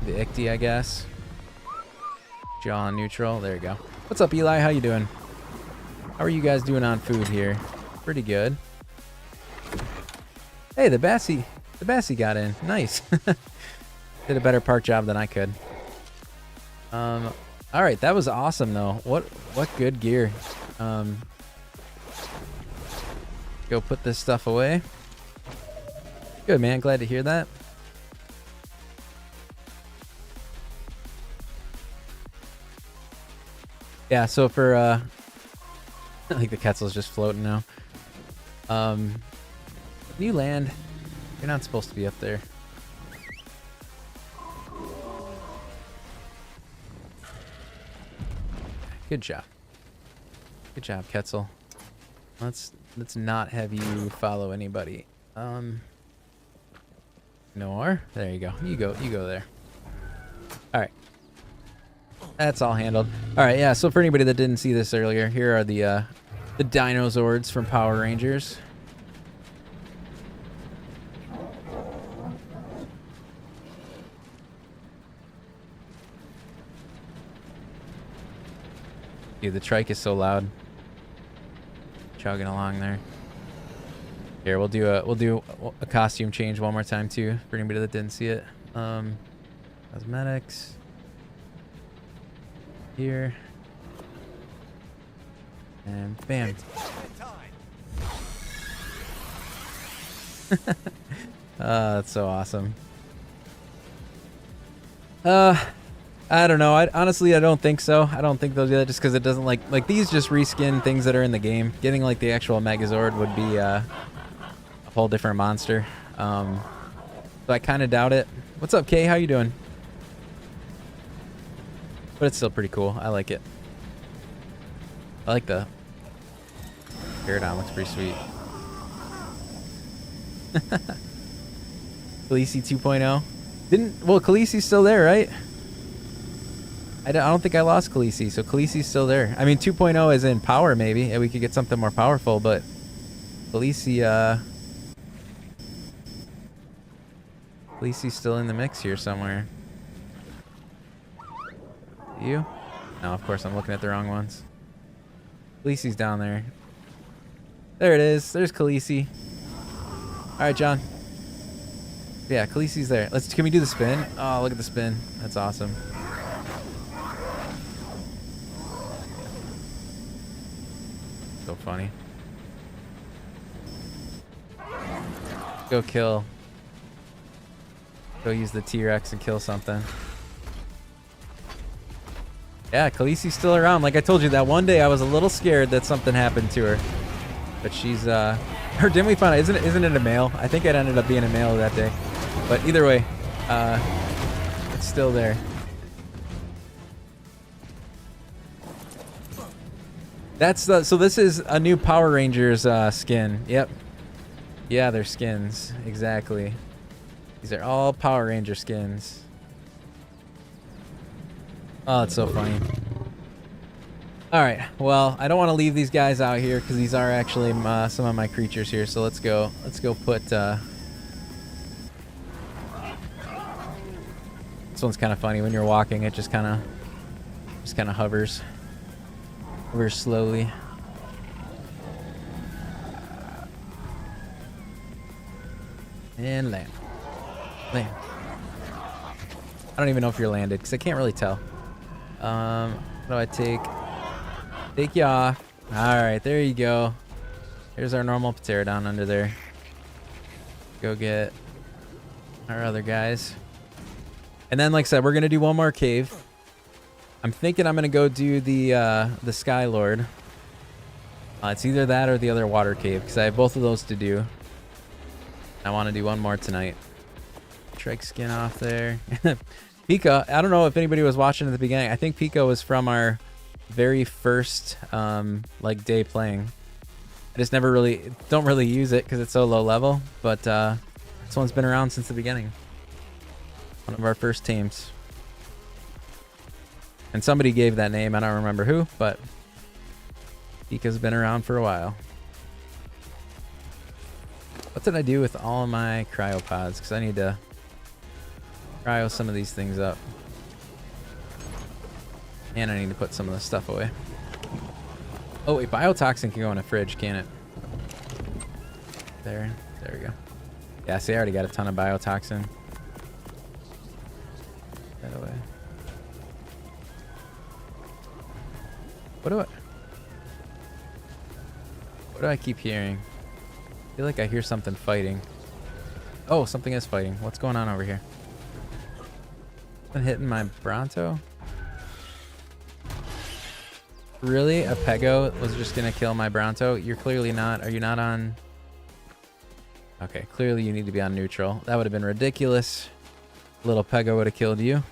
the Icti, I guess. Jaw on neutral. There you go. What's up, Eli? How you doing? How are you guys doing on food here? Pretty good. Hey, the Bassie got in. Nice. Did a better park job than I could. All right, that was awesome though. What good gear. Go put this stuff away. Good, man. Glad to hear that. Yeah, so for I think the Quetzal's just floating now. New land. You're not supposed to be up there. Good job. Good job, Quetzal. Let's not have you follow anybody. Nor. There you go. You go there. All right. That's all handled. All right, yeah. So for anybody that didn't see this earlier, here are the Dinozords from Power Rangers. Dude, the trike is so loud. Chugging along there. Here, we'll do a costume change one more time too for anybody that didn't see it. Cosmetics. Here. And bam. It's morphin' time. That's so awesome. I don't know. Honestly, I don't think so. I don't think they'll do that just because it doesn't like these just reskin things that are in the game. Getting like the actual Megazord would be a whole different monster. So I kind of doubt it. What's up, Kay? How you doing? But it's still pretty cool. I like it. I like the Paradigm. Looks pretty sweet. Khaleesi 2.0. Well, Khaleesi's still there, right? I don't think I lost Khaleesi, so Khaleesi's still there. I mean, 2.0 is in power, maybe. Yeah, we could get something more powerful, but Khaleesi's still in the mix here somewhere. You? No, of course, I'm looking at the wrong ones. Khaleesi's down there. There it is. There's Khaleesi. All right, John. Yeah, Khaleesi's there. Can we do the spin? Oh, look at the spin. That's awesome. So funny. Go kill. Go use the T-Rex and kill something. Yeah, Khaleesi's still around. Like I told you, that one day I was a little scared that something happened to her. But she's or didn't we find out, isn't it a male? I think it ended up being a male that day. But either way, it's still there. That's so this is a new Power Rangers skin. Yep. Yeah, they're skins. Exactly. These are all Power Ranger skins. Oh, it's so funny. All right. Well, I don't want to leave these guys out here because these are actually some of my creatures here. So let's go put. This one's kind of funny. When you're walking, it just kind of hovers. Hovers slowly. And land. Land. I don't even know if you're landed because I can't really tell. What do I take? Take you off. Alright, there you go. Here's our normal Pterodon under there. Go get our other guys. And then, like I said, we're going to do one more cave. I'm thinking I'm going to go do the Sky Lord. It's either that or the other water cave because I have both of those to do. I want to do one more tonight. Trike skin off there. Pika, I don't know if anybody was watching at the beginning. I think Pika was from our very first like day playing. I just don't really use it because it's so low level, but this one's been around since the beginning. One of our first teams. And somebody gave that name, I don't remember who, but Pika's been around for a while. What did I do with all of my cryopods? Because I need to cryo some of these things up. And I need to put some of this stuff away. Oh, wait, biotoxin can go in a fridge, can it? There we go. Yeah, see, I already got a ton of biotoxin. That away. What do I keep hearing? I feel like I hear something fighting. Oh, something is fighting. What's going on over here? Been hitting my Bronto? Really? A Pego was just gonna kill my Bronto? You're clearly not. Are you not on? Okay, clearly you need to be on neutral. That would have been ridiculous. Little Pego would have killed you.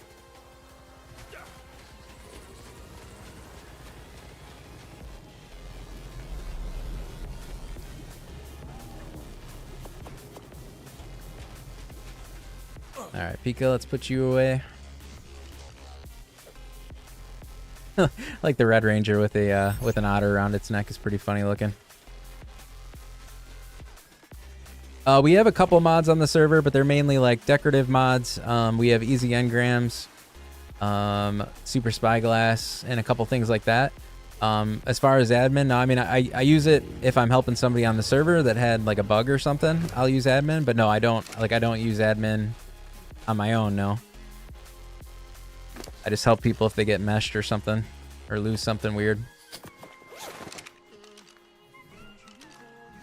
Alright, Pika, let's put you away. Like the Red Ranger with a with an otter around its neck is pretty funny looking. We have a couple mods on the server, but they're mainly like decorative mods. We have easy engrams, super spyglass, and a couple things like that. As far as admin, no, I mean I use it if I'm helping somebody on the server that had like a bug or something. I'll use admin, but no, I don't use admin on my own. No. I just help people if they get meshed or something, or lose something weird.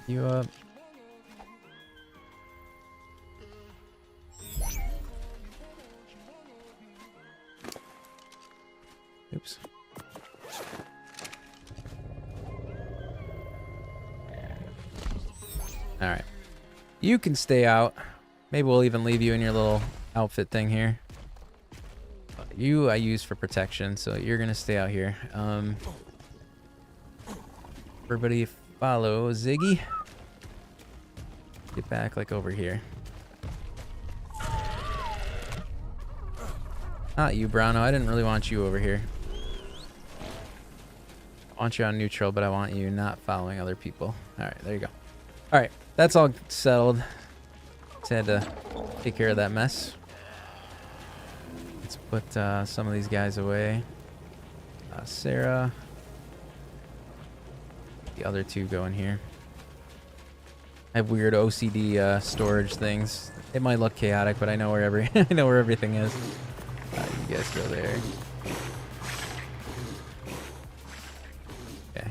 You up? Oops. All right. You can stay out. Maybe we'll even leave you in your little outfit thing here. You I use for protection, so you're gonna stay out here. Everybody follow Ziggy. Get back like over here. Not you, Browno. I didn't really want you over here. I want you on neutral, but I want you not following other people. Alright, there you go. Alright, that's all settled. Just had to take care of that mess. Let's put some of these guys away. Sarah. The other two go in here. I have weird OCD storage things. It might look chaotic, but I know where I know where everything is. You guys go there. Okay.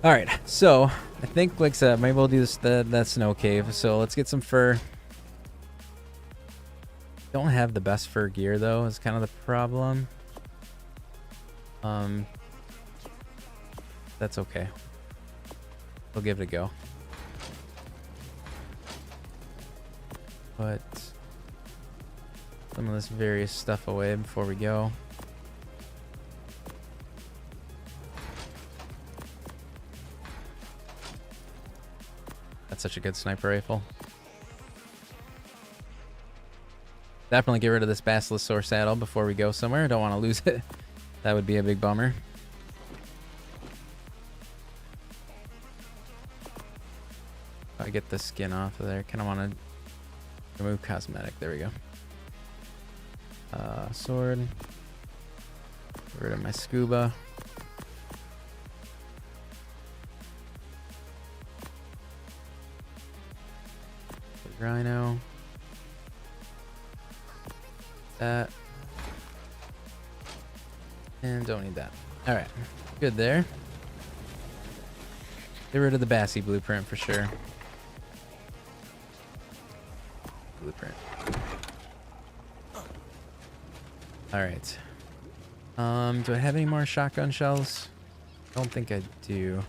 All right. So I think, like I said, maybe we'll do this that snow cave. So let's get some fur. Don't have the best fur gear though, is kind of the problem. That's okay. We'll give it a go. Put some of this various stuff away before we go. That's such a good sniper rifle. Definitely get rid of this Basilosaur saddle before we go somewhere. Don't want to lose it. That would be a big bummer. I get the skin off of there. Kind of want to remove cosmetic. There we go. Sword. Get rid of my scuba. The rhino. That. And don't need that. Alright. Good there. Get rid of the Bassy blueprint for sure. Blueprint. Alright. Do I have any more shotgun shells? Don't think I do.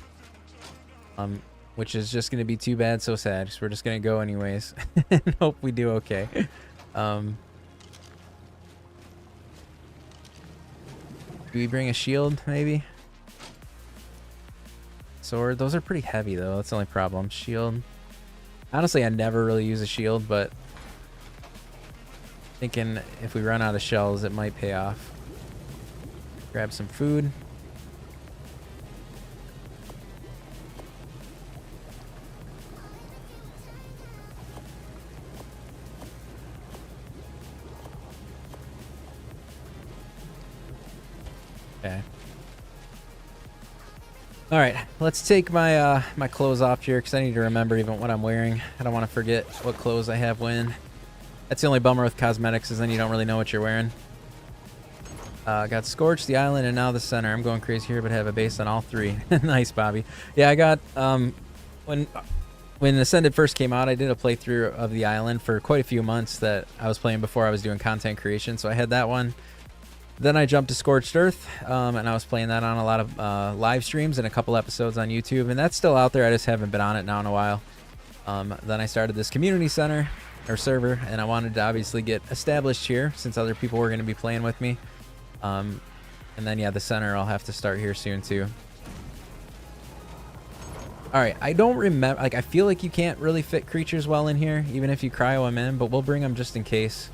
Which is just gonna be too bad, so sad. So we're just gonna go anyways and hope we do okay. Do we bring a shield, maybe? Sword. Those are pretty heavy, though. That's the only problem. Shield. Honestly, I never really use a shield, but thinking if we run out of shells, it might pay off. Grab some food. Okay. All right, let's take my my clothes off here because I need to remember even what I'm wearing. I don't want to forget what clothes I have when. That's the only bummer with cosmetics is then you don't really know what you're wearing. Got Scorch, the island, and now the center. I'm going crazy here, but have a base on all three. Nice, Bobby. Yeah, I got when Ascended first came out, I did a playthrough of the island for quite a few months that I was playing before I was doing content creation. So I had that one. Then I jumped to Scorched Earth, and I was playing that on a lot of live streams and a couple episodes on YouTube, and that's still out there. I just haven't been on it now in a while. Then I started this community center or server, and I wanted to obviously get established here since other people were going to be playing with me. And then yeah, the center I'll have to start here soon too. All right, I don't remember. Like I feel like you can't really fit creatures well in here, even if you cryo them in, but we'll bring them just in case.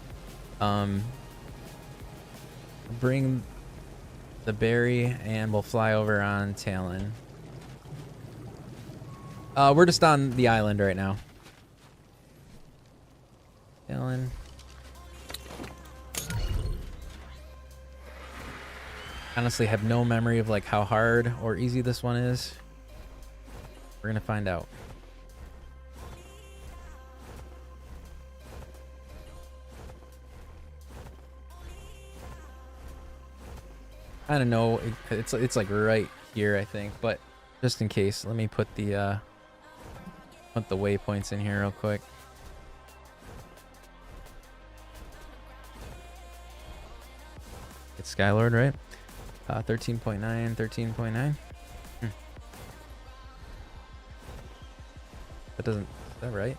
Bring the berry and we'll fly over on Talon. We're just on the island right now. Talon. Honestly, have no memory of like how hard or easy this one is. We're gonna find out. I don't know. It's like right here, I think. But just in case, let me put the waypoints in here real quick. It's Skylord, right? 13.9, 13.9. That doesn't. Is that right?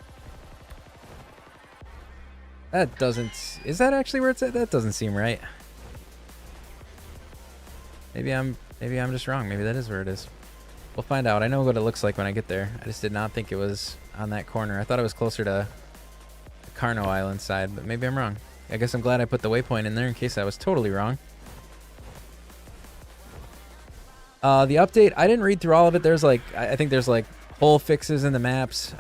That doesn't. Is that actually where it's at? That doesn't seem right. Maybe I'm just wrong. Maybe that is where it is. We'll find out. I know what it looks like when I get there. I just did not think it was on that corner. I thought it was closer to the Carno Island side, but maybe I'm wrong. I guess I'm glad I put the waypoint in there in case I was totally wrong. The update, I didn't read through all of it. There's like, I think there's like hole fixes in the maps,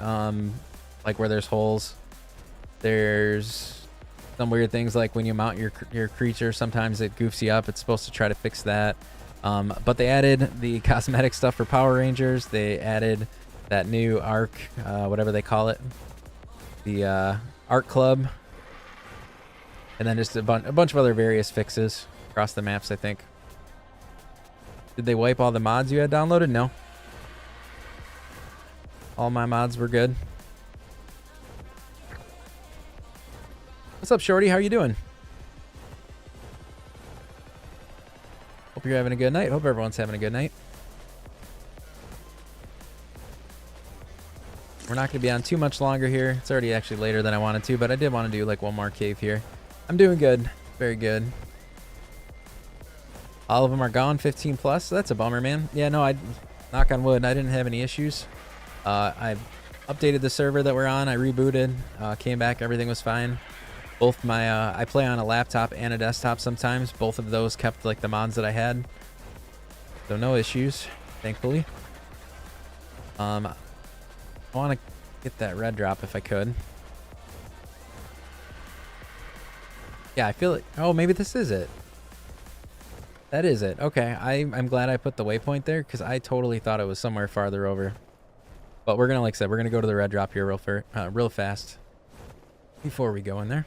like where there's holes. There's some weird things like when you mount your creature, sometimes it goofs you up. It's supposed to try to fix that. But they added the cosmetic stuff for Power Rangers. They added that new ARC, whatever they call it, the ARC Club, and then just a bunch of other various fixes across the maps, I think. Did they wipe all the mods you had downloaded? No. All my mods were good. What's up, Shorty? How are you doing? Hope you're having a good night. Hope everyone's having a good night. We're not going to be on too much longer here. It's already actually later than I wanted to, but I did want to do like one more cave here. I'm doing good. Very good. All of them are gone, 15 plus. So that's a bummer, man. Yeah, no, I knock on wood, I didn't have any issues. I updated the server that we're on. I rebooted, came back, everything was fine. Both my I play on a laptop and a desktop sometimes. Both of those kept like the mods that I had, so no issues, thankfully. I want to get that red drop if I could. Yeah, I feel it. Oh, maybe this is it. That is it. Okay, I'm glad I put the waypoint there because I totally thought it was somewhere farther over. But we're gonna, like I said, we're gonna go to the red drop here real fast before we go in there.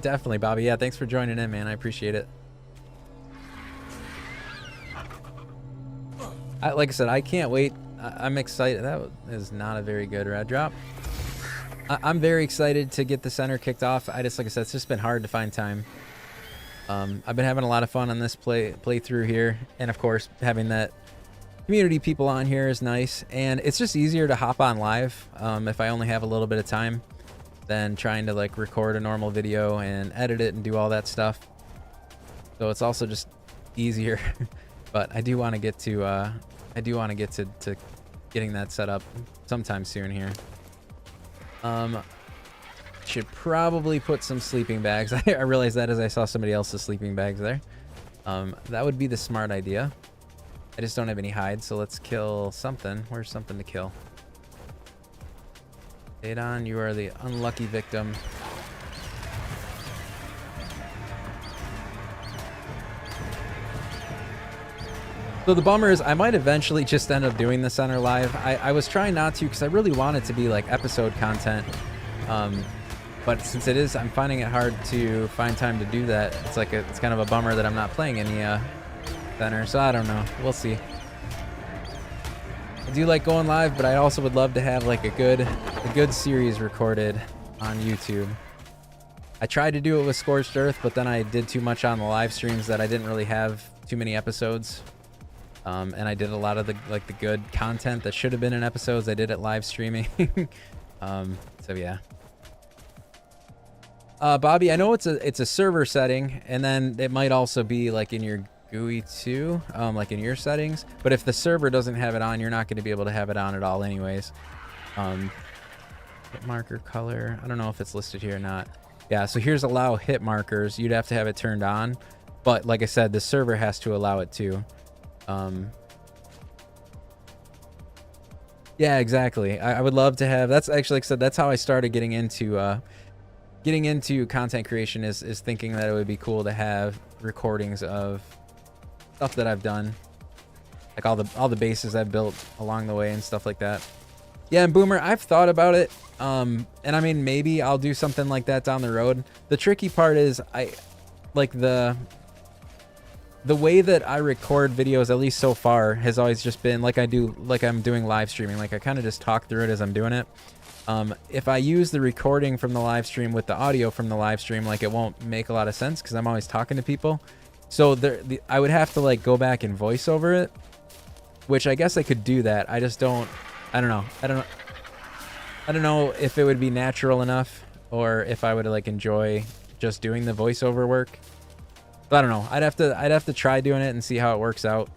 Definitely, Bobby. Yeah, thanks for joining in, man. I appreciate it. Like I said, I can't wait. I'm excited. That is not a very good red drop. I'm very excited to get the center kicked off. Like I said, it's just been hard to find time. I've been having a lot of fun on this playthrough here, and of course, having that community people on here is nice, and it's just easier to hop on live if I only have a little bit of time than trying to like record a normal video and edit it and do all that stuff. So it's also just easier. But I do want to get to to getting that set up sometime soon here. Should probably put some sleeping bags. I realized that as I saw somebody else's sleeping bags there. That would be the smart idea. I just don't have any hides, so let's kill something. Where's something to kill? Adon, you are the unlucky victim. So the bummer is I might eventually just end up doing the center live. I was trying not to because I really want it to be like episode content. But since it is, I'm finding it hard to find time to do that. It's kind of a bummer that I'm not playing any center. So I don't know. We'll see. I do like going live, but I also would love to have like a good series recorded on YouTube. I tried to do it with Scorched Earth, but then I did too much on the live streams that I didn't really have too many episodes. And I did a lot of the good content that should have been in episodes. I did it live streaming. So yeah. Bobby, I know it's a server setting, and then it might also be like in your GUI too, like in your settings. But if the server doesn't have it on, you're not going to be able to have it on at all anyways. Hit marker color. I don't know if it's listed here or not. Yeah, so here's allow hit markers. You'd have to have it turned on. But like I said, the server has to allow it too. Yeah, exactly. I would love to have, that's actually, like I said, that's how I started getting into content creation is thinking that it would be cool to have recordings of stuff that I've done, like all the bases I've built along the way and stuff like that. Yeah, and Boomer, I've thought about it. And I mean, maybe I'll do something like that down the road. The tricky part is I like the way that I record videos, at least so far, has always just been like I'm doing live streaming. Like I kind of just talk through it as I'm doing it. If I use the recording from the live stream with the audio from the live stream, like it won't make a lot of sense because I'm always talking to people. So I would have to like go back and voice over it, which I guess I could do that. I just don't. I don't know if it would be natural enough or if I would like enjoy just doing the voiceover work. But I don't know. I'd have to try doing it and see how it works out.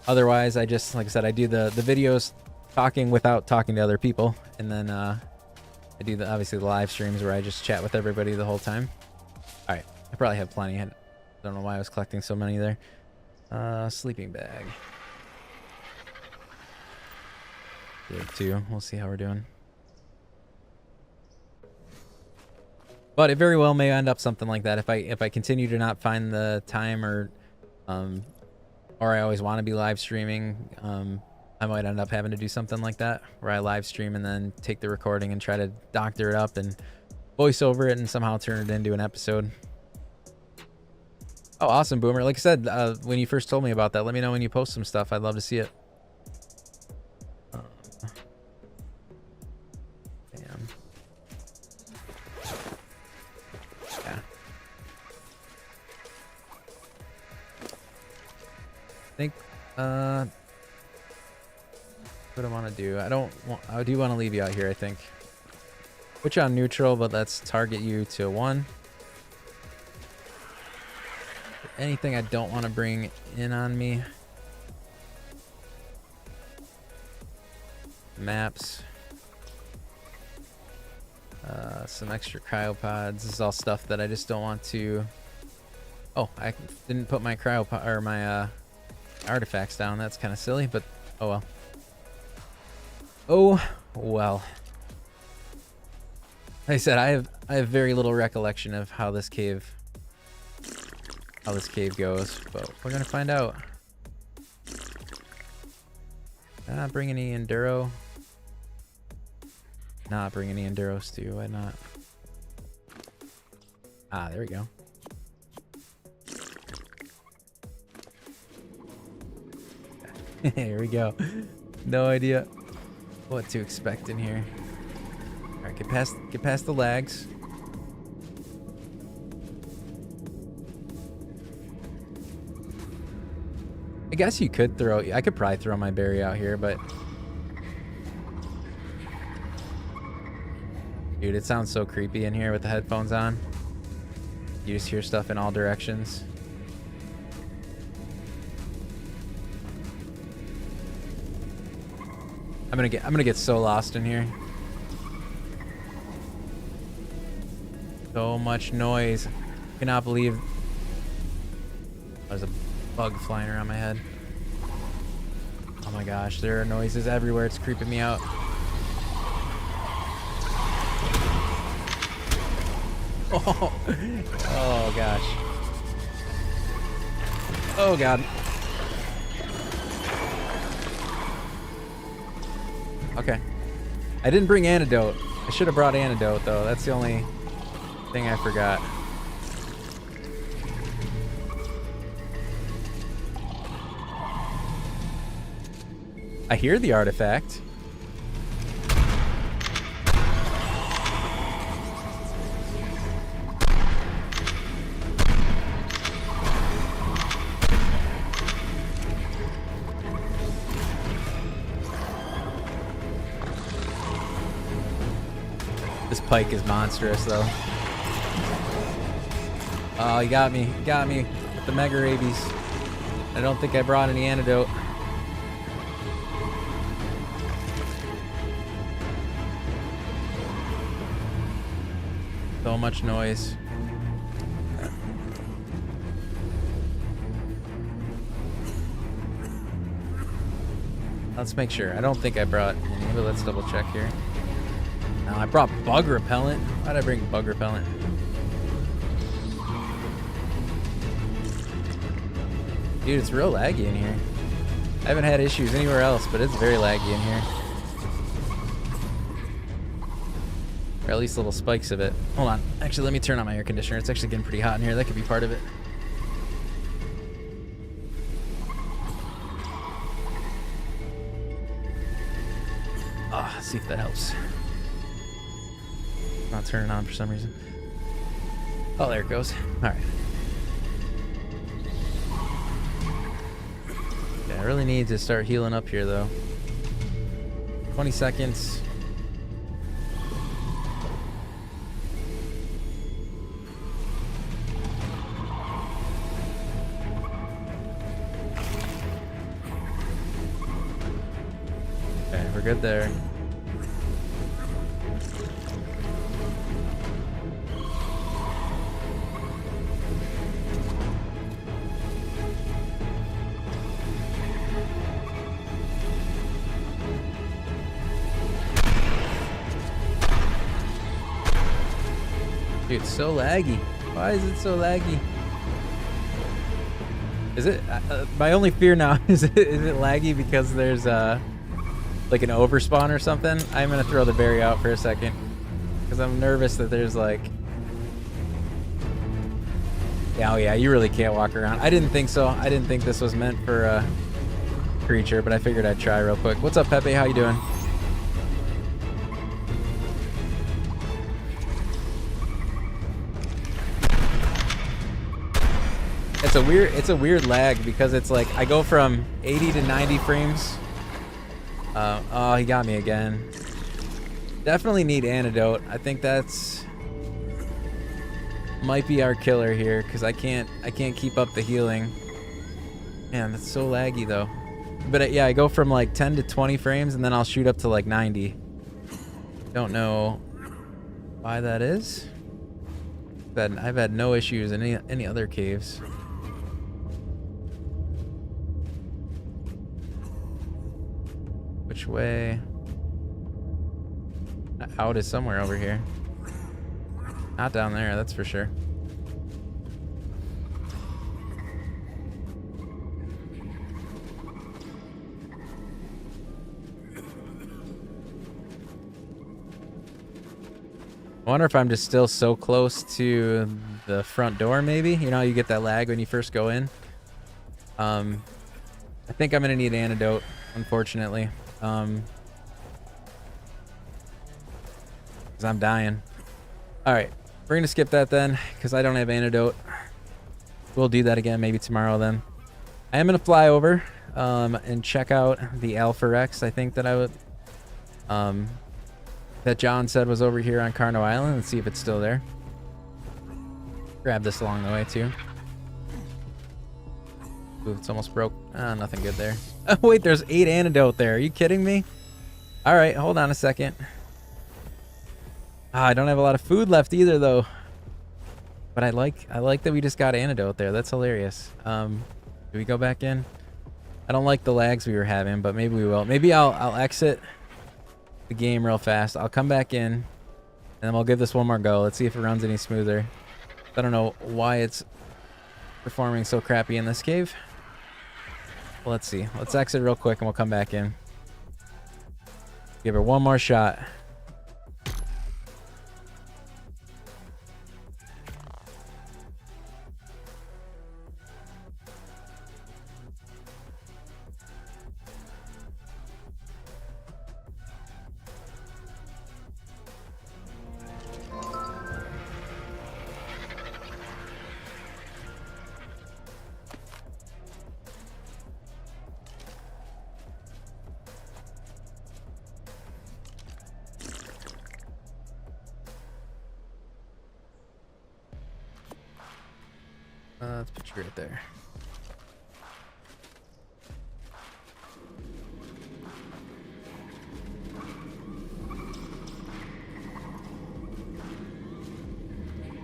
Otherwise, I just, like I said, I do the videos talking without talking to other people, and then I do obviously the live streams where I just chat with everybody the whole time. All right, I probably have plenty. I don't know why I was collecting so many there. Sleeping bag. Good too. We'll see how we're doing. But it very well may end up something like that if I continue to not find the time or I always want to be live streaming. I might end up having to do something like that where I live stream and then take the recording and try to doctor it up and voice over it and somehow turn it into an episode. Oh, awesome, Boomer. Like I said, when you first told me about that, let me know when you post some stuff. I'd love to see it. Damn. Yeah. I think, what I want to do, I do want to leave you out here, I think. Put you on neutral, but let's target you to 1. Anything I don't want to bring in on me. Maps. Some extra cryopods. This is all stuff that I just don't want to. Oh, I didn't put my cryopod or my artifacts down. That's kind of silly, but oh well. Oh well. Like I said, I have very little recollection of how this cave goes, but we're gonna find out. Not bring any enduro. Not bring any enduros too. Why not? Ah, there we go. Here we go. No idea what to expect in here. All right, get past the lags. I guess you could throw... I could probably throw my berry out here, but... Dude, it sounds so creepy in here with the headphones on. You just hear stuff in all directions. I'm gonna get so lost in here. So much noise. I cannot believe there's a bug flying around my head. Oh my gosh, there are noises everywhere. It's creeping me out. Oh, oh gosh. Oh god. Okay. I didn't bring antidote. I should have brought antidote though. That's the only thing I forgot. I hear the artifact. This pike is monstrous though. Oh, he got me. He got me with the mega rabies. I don't think I brought any antidote. So much noise. Let's make sure. I don't think I brought any, but let's double check here. No, I brought bug repellent. Why'd I bring bug repellent? Dude, it's real laggy in here. I haven't had issues anywhere else, but it's very laggy in here. Or at least little spikes of it. Hold on. Actually, let me turn on my air conditioner. It's actually getting pretty hot in here. That could be part of it. Ah, see if that helps. Not turning on for some reason. Oh, there it goes. All right. Yeah, I really need to start healing up here, though. 20 seconds. Okay, we're good there. Dude, it's so laggy. Why is it so laggy? Is it my only fear now is it laggy because there's like an overspawn or something? I'm gonna throw the berry out for a second because I'm nervous that there's like, yeah, oh yeah, you really can't walk around. I didn't think so. I didn't think this was meant for a creature, but I figured I'd try real quick. What's up, Pepe? How you doing? It's a weird lag because it's like I go from 80 to 90 frames. Oh, he got me again. Definitely need antidote. I think that's might be our killer here because I can't keep up the healing. Man, that's so laggy though. But yeah, I go from like 10 to 20 frames and then I'll shoot up to like 90. Don't know why that is. But I've had no issues in any other caves. Which way? Out is somewhere over here. Not down there, that's for sure. I wonder if I'm just still so close to the front door, maybe? You know how you get that lag when you first go in? I think I'm gonna need antidote, unfortunately. Because I'm dying. Alright, we're gonna skip that then, because I don't have antidote. We'll do that again maybe tomorrow then. I am gonna fly over and check out the Alpha Rex. I think that I would that John said was over here on Carno Island, and see if it's still there. Grab this along the way too. Ooh, it's almost broke. Ah, nothing good there. Oh wait, there's 8 antidote there. Are you kidding me? All right, hold on a second. Ah, I don't have a lot of food left either though. But I like that we just got antidote there. That's hilarious. Do we go back in? I don't like the lags we were having, but maybe we will. Maybe I'll exit the game real fast. I'll come back in, and then we'll give this one more go. Let's see if it runs any smoother. I don't know why it's performing so crappy in this cave. Well, let's see. Let's exit real quick, and we'll come back in. Give her one more shot. Let's put you right there.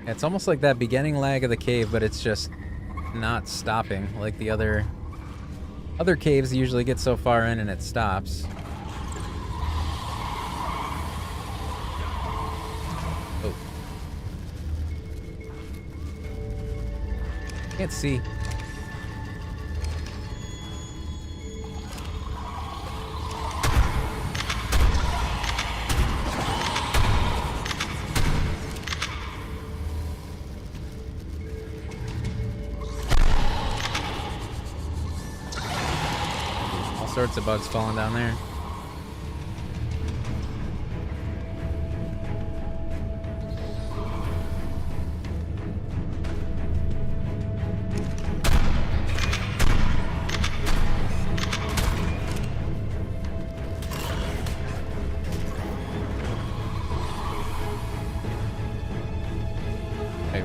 Yeah, it's almost like that beginning lag of the cave, but it's just not stopping like the other caves usually get so far in and it stops. Oh. Can't see. All sorts of bugs falling down there.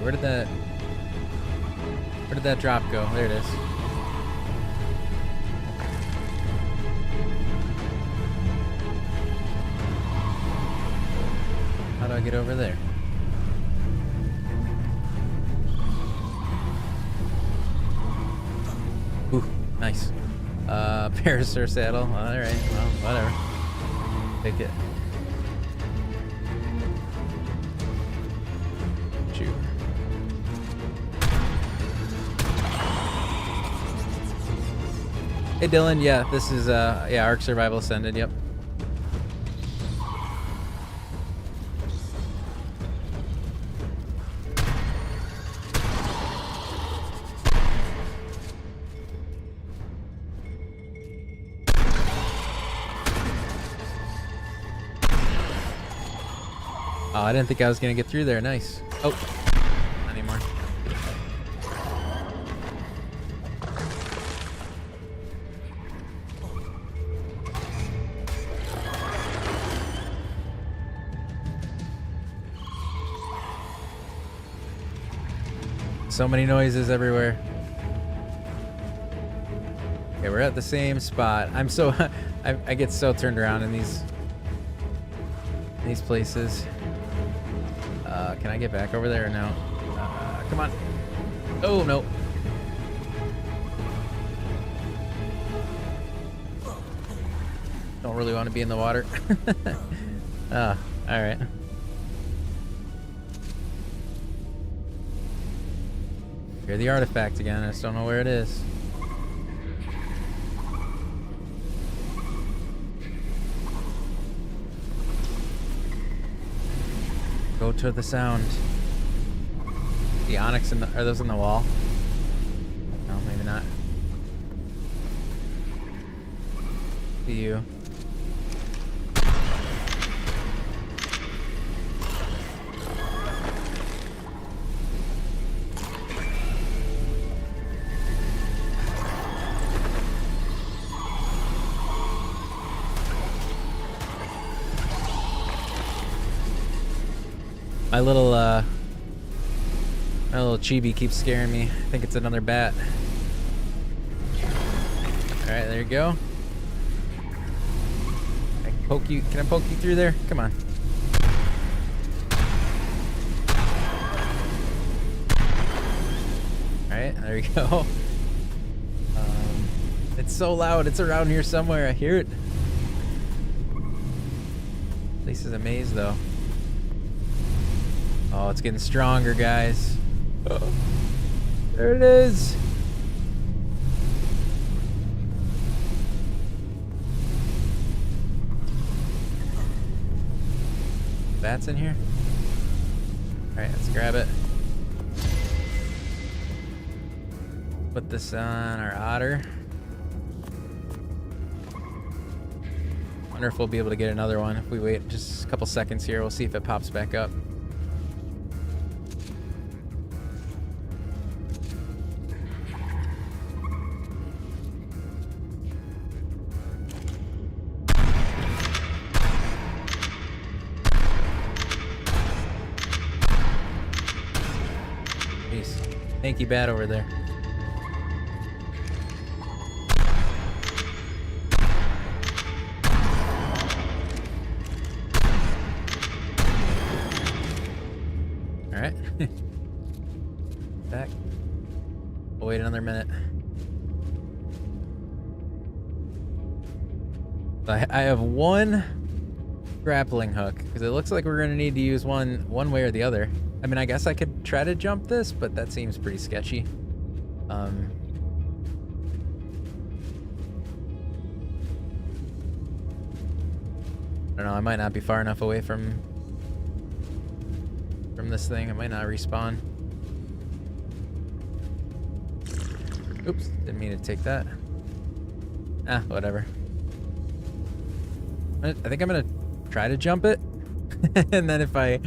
Where did that drop go? There it is. How do I get over there? Ooh, nice. Parasaur saddle. Alright, well, whatever. Take it. Shoot. Hey Dylan, yeah, this is yeah, Ark Survival Ascended, yep. Oh, I didn't think I was gonna get through there. Nice. Oh, not anymore. So many noises everywhere. Okay, we're at the same spot. I'm so I get so turned around in these places. Can I get back over there or no? Come on. Oh no. Don't really want to be in the water. All right. Here's the artifact again. I just don't know where it is. Go to the sound. The onyx are those in the wall? No, maybe not. See you. My little chibi keeps scaring me. I think it's another bat. Alright, there you go. Can I poke you through there? Come on. Alright, there you go. It's so loud. It's around here somewhere. I hear it. This is a maze, though. Oh, it's getting stronger, guys. Oh, there it is. Bats in here? Alright, let's grab it. Put this on our otter. Wonder if we'll be able to get another one. If we wait just a couple seconds here, we'll see if it pops back up. Jeez. Thank you, bat over there. Alright. Back. We'll wait another minute. I have one grappling hook because it looks like we're going to need to use one way or the other. I mean, I guess I could try to jump this, but that seems pretty sketchy. I don't know, I might not be far enough away from this thing. It might not respawn. Oops, didn't mean to take that. Ah, whatever. I think I'm gonna try to jump it. And then if I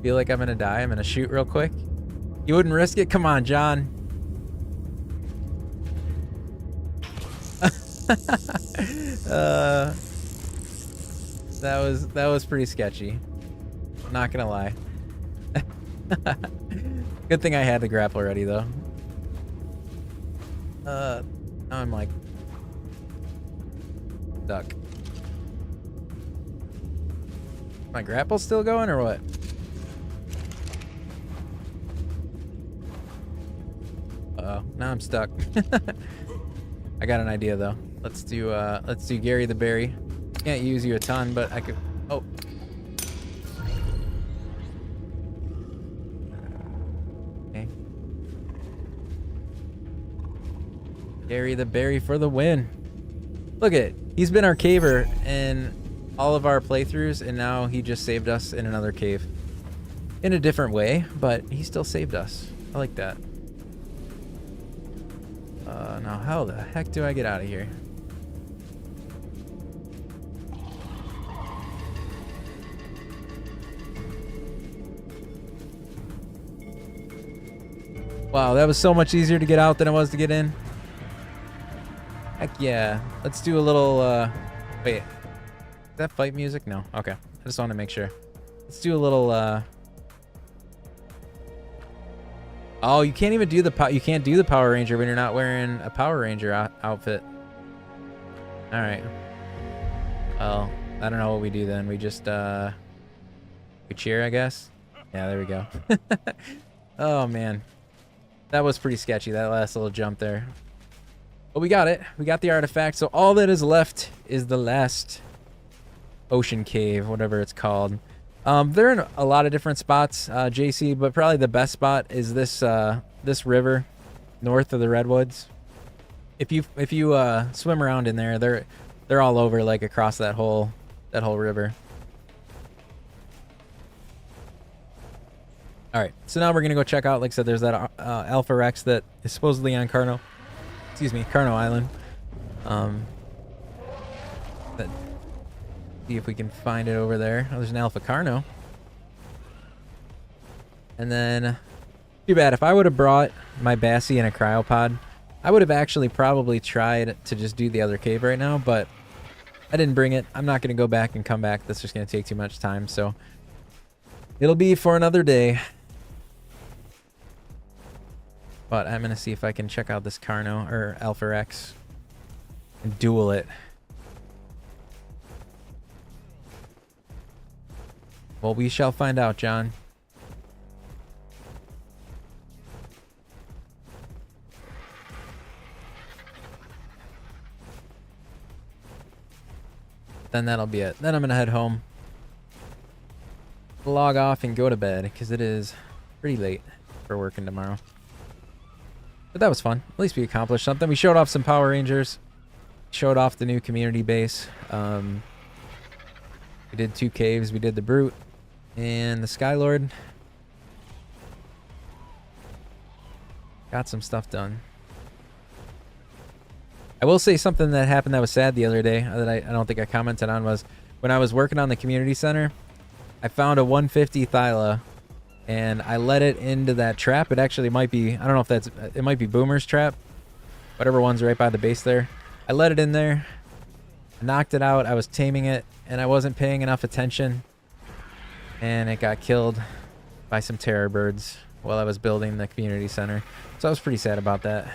feel like I'm gonna die, I'm gonna shoot real quick. You wouldn't risk it? Come on, John. That was pretty sketchy. Not gonna lie. Good thing I had the grapple ready though. Now I'm like stuck. My grapple still going or what? Uh-oh, now I'm stuck. I got an idea though. Let's do Gary the Berry. Can't use you a ton, but I could. Oh. Okay. Gary the Berry for the win. Look at it. He's been our caver in all of our playthroughs, and now he just saved us in another cave. In a different way, but he still saved us. I like that. Now how the heck do I get out of here? Wow, that was so much easier to get out than it was to get in. Heck yeah. Let's do a little, wait. Is that fight music? No. Okay. I just want to make sure. Let's do a little, oh, you can't even do you can't do the Power Ranger when you're not wearing a Power Ranger outfit. All right. Well, I don't know what we do then. We just, we cheer, I guess. Yeah, there we go. Oh, man. That was pretty sketchy, that last little jump there. But we got it. We got the artifact. So all that is left is the last ocean cave, whatever it's called. They're in a lot of different spots, JC, but probably the best spot is this this river north of the redwoods. If you swim around in there, they're all over, like across that whole river. All right, so now we're gonna go check out. Like I said, there's that Alpha Rex that is supposedly on Carno Island. See if we can find it over there. Oh, there's an Alpha Carno. And then, too bad. If I would have brought my Bassie in a cryopod, I would have actually probably tried to just do the other cave right now, but I didn't bring it. I'm not going to go back and come back. That's just going to take too much time. So It'll be for another day. But I'm gonna see if I can check out this Carno or Alpha X and duel it. Well, we shall find out, John. Then that'll be it. Then I'm gonna head home, log off, and go to bed because it is pretty late for working tomorrow. But that was fun. At least we accomplished something. We showed off some Power Rangers. Showed off the new community base. We did 2 caves. We did the Brute and the Skylord. Got some stuff done. I will say something that happened that was sad the other day that I don't think I commented on was when I was working on the community center, I found a 150 Thyla and I let it into that trap. It actually might be, I don't know if that's, it might be Boomer's trap. Whatever one's right by the base there. I let it in there, knocked it out. I was taming it and I wasn't paying enough attention. And it got killed by some terror birds while I was building the community center. So I was pretty sad about that.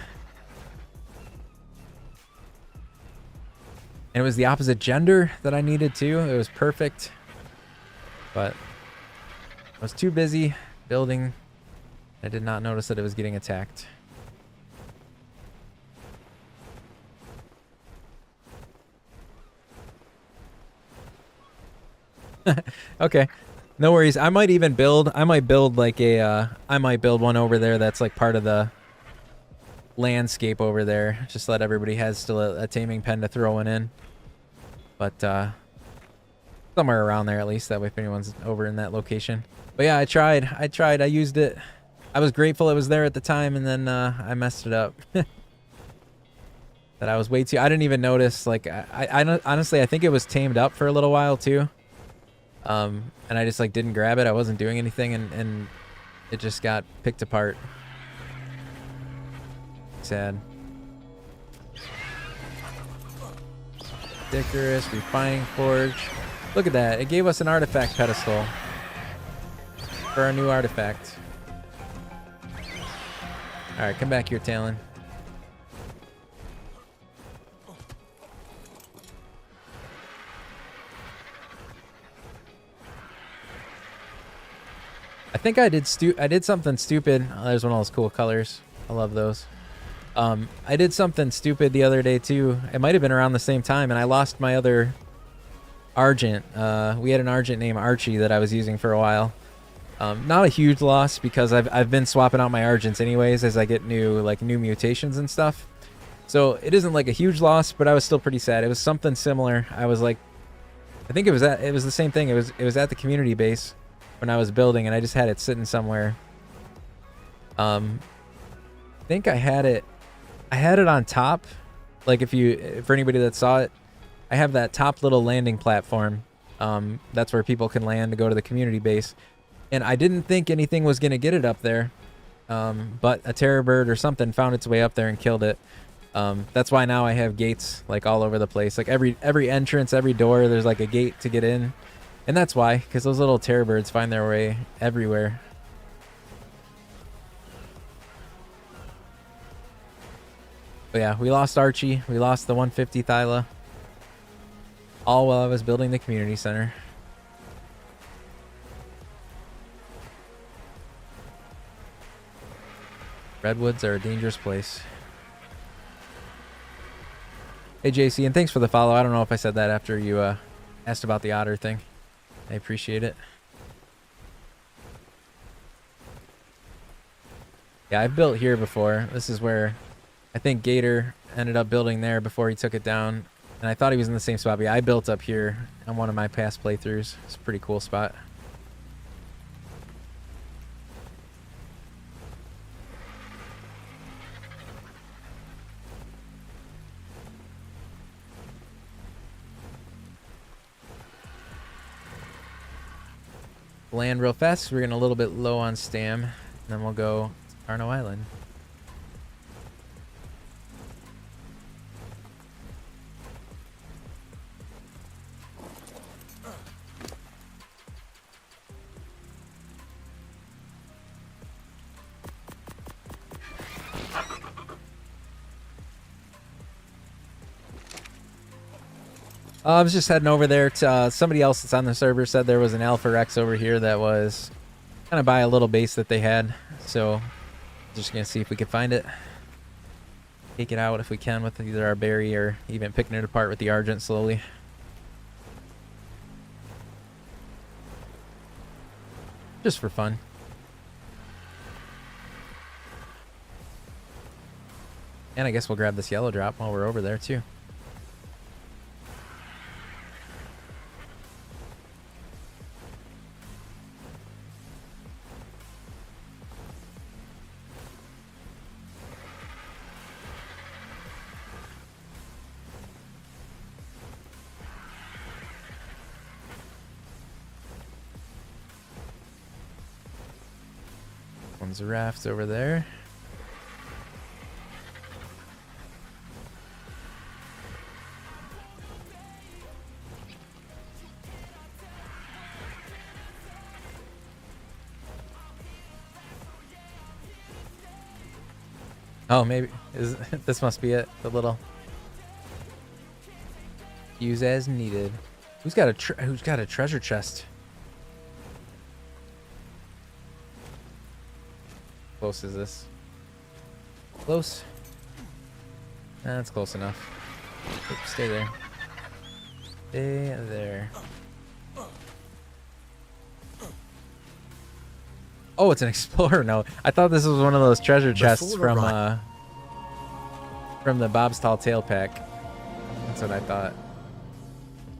And it was the opposite gender that I needed too. It was perfect. But I was too busy building. I did not notice that it was getting attacked. Okay. No worries. I might build like a, I might build one over there that's like part of the landscape over there. Just let everybody has still a taming pen to throw one in. But somewhere around there at least, that way if anyone's over in that location. But yeah, I tried, I used it. I was grateful it was there at the time, and then I messed it up. That I was way too, I didn't even notice, like, I honestly, I think it was tamed up for a little while too. And I just like didn't grab it. I wasn't doing anything, and it just got picked apart. Sad. Icarus, Refining Forge. Look at that. It gave us an artifact pedestal for our new artifact. Alright, come back here, Talon. I think I did something stupid. Oh, there's one of those cool colors. I love those. I did something stupid the other day too. It might have been around the same time, and I lost my other Argent. We had an Argent named Archie that I was using for a while. Not a huge loss because I've been swapping out my Argents anyways as I get new mutations and stuff. So it isn't like a huge loss, but I was still pretty sad. It was something similar. I was like, I think it was the same thing. It was at the community base when I was building, and I just had it sitting somewhere. I think I had it on top. Like for anybody that saw it, I have that top little landing platform. That's where people can land to go to the community base. And I didn't think anything was going to get it up there. But a terror bird or something found its way up there and killed it. That's why now I have gates like all over the place. Like every entrance, every door, there's like a gate to get in. And that's why, because those little terror birds find their way everywhere. But yeah, we lost Archie. We lost the 150 Thyla. All while I was building the community center. Redwoods are a dangerous place. Hey JC, and thanks for the follow. I don't know if I said that after you asked about the otter thing. I appreciate it. Yeah, I've built here before. This is where I think Gator ended up building there before he took it down. And I thought he was in the same spot, but yeah, I built up here on one of my past playthroughs. It's a pretty cool spot. Land real fast. We're getting a little bit low on stam. And then we'll go to Carno Island. I was just heading over there to somebody else that's on the server said there was an Alpha Rex over here that was kind of by a little base that they had. So just gonna see if we can find it. Take it out if we can with either our berry or even picking it apart with the Argent slowly. Just for fun. And I guess we'll grab this yellow drop while we're over there too. One's a raft over there. Oh, maybe this must be it. The little use as needed. Who's got a treasure chest? Close is this? Close? That's close enough. Oops, stay there. Stay there. Oh, it's an explorer node. I thought this was one of those treasure chests from the Bob's Tall Tale pack. That's what I thought.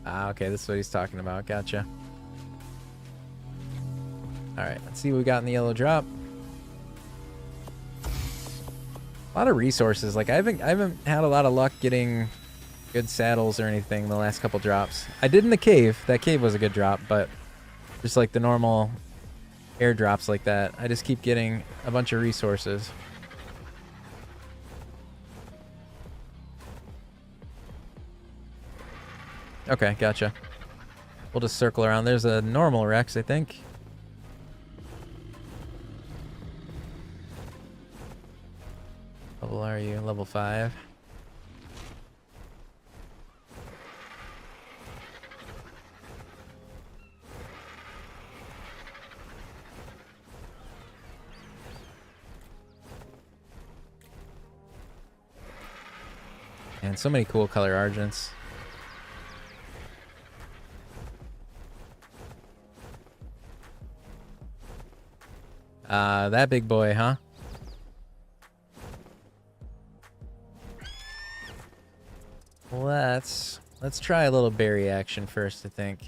Ah, okay, this is what he's talking about. Gotcha. All right, let's see what we got in the yellow drop. A lot of resources. Like I haven't had a lot of luck getting good saddles or anything the last couple drops. I did in the cave. That cave was a good drop, but just like the normal airdrops like that, I just keep getting a bunch of resources. Okay, gotcha. We'll just circle around. There's a normal Rex, I think. Level are you? Level 5. And so many cool color Argents. That big boy, huh? Let's try a little berry action first, I think.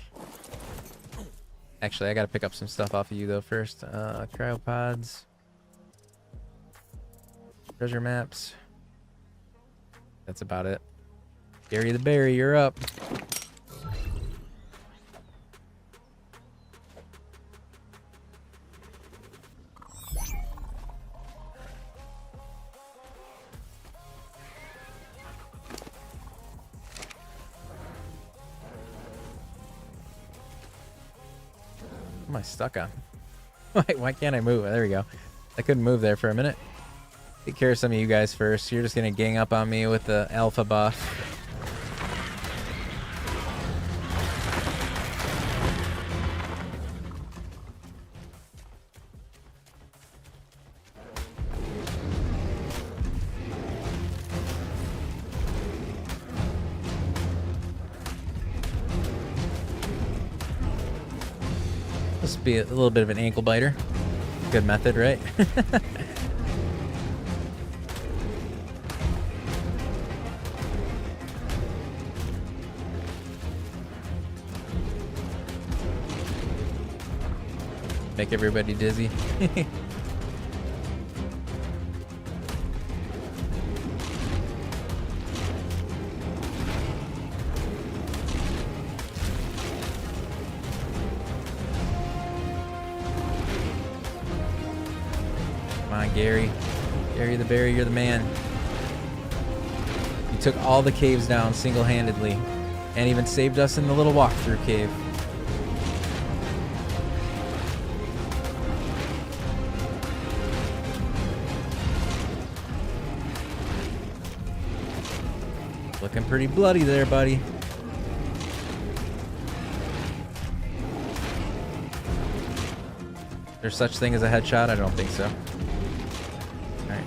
Actually, I gotta pick up some stuff off of you though first. Cryopods. Treasure maps. That's about it. Gary the Berry, you're up. What am I stuck on? Why can't I move? There we go. I couldn't move there for a minute. Take care of some of you guys first. You're just gonna gang up on me with the alpha buff. This will be a little bit of an ankle biter. Good method, right? Make everybody dizzy. Come on, Gary. Gary the Berry, you're the man. You took all the caves down single-handedly and even saved us in the little walkthrough cave. Looking pretty bloody there, buddy. There's such thing as a headshot? I don't think so. Alright.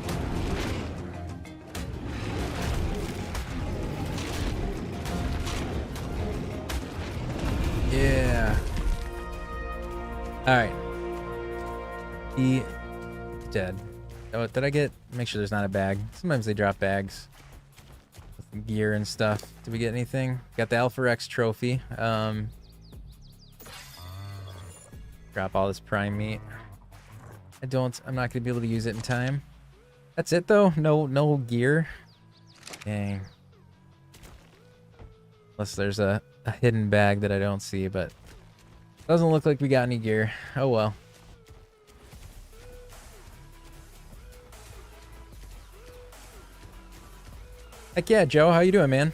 Yeah. Alright. He dead. Oh, did I get... Make sure there's not a bag. Sometimes they drop bags with gear and stuff. Did we get anything? Got the Alpha Rex trophy. Drop all this prime meat. I'm not going to be able to use it in time. That's it, though? No gear? Dang. Unless there's a hidden bag that I don't see, but... Doesn't look like we got any gear. Oh, well. Heck yeah, Joe. How you doing, man?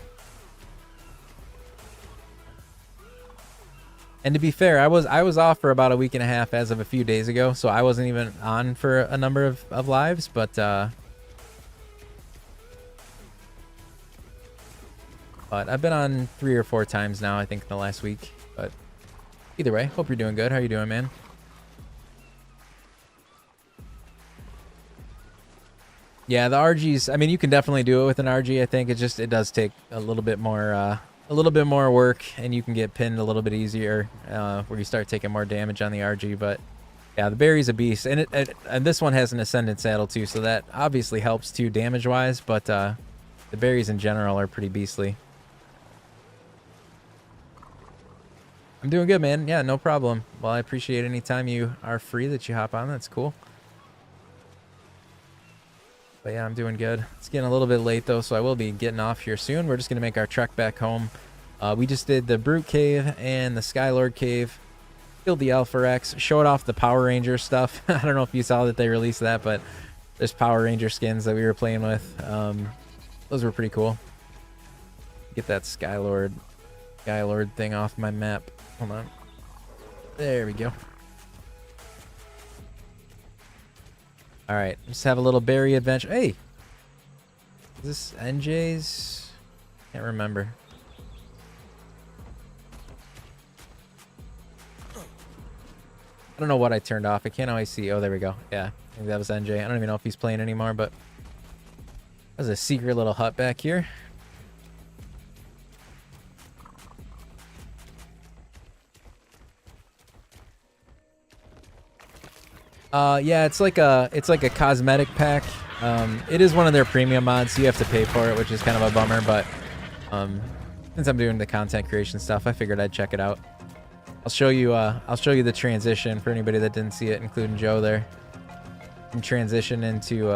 And to be fair, I was off for about a week and a half as of a few days ago, so I wasn't even on for a number of lives, but I've been on 3 or 4 times now, I think, in the last week. But either way, hope you're doing good. How you doing, man? Yeah, the RGs, I mean, you can definitely do it with an RG. I think it does take a little bit more work, and you can get pinned a little bit easier where you start taking more damage on the RG. But yeah, the berry's a beast, and and this one has an ascendant saddle too, so that obviously helps too damage wise. But the berries in general are pretty beastly. I'm doing good, man. Yeah, no problem. Well, I appreciate any time you are free that you hop on. That's cool. But yeah, I'm doing good. It's getting a little bit late though, so I will be getting off here soon. We're just gonna make our trek back home. We just did the Brute Cave and the Skylord Cave. Killed the Alpha Rex. Showed off the Power Ranger stuff. I don't know if you saw that they released that, but there's Power Ranger skins that we were playing with. Those were pretty cool. Get that Skylord thing off my map. Hold on. There we go. All right, just have a little berry adventure. Hey, is this NJ's? Can't remember. I don't know what I turned off. I can't always see. Oh, there we go. Yeah, I think that was NJ. I don't even know if he's playing anymore, but there's a secret little hut back here. Yeah, it's like a cosmetic pack. It is one of their premium mods, so you have to pay for it, which is kind of a bummer, but since I'm doing the content creation stuff, I figured I'd check it out. I'll show you the transition for anybody that didn't see it, including Joe there. And transition into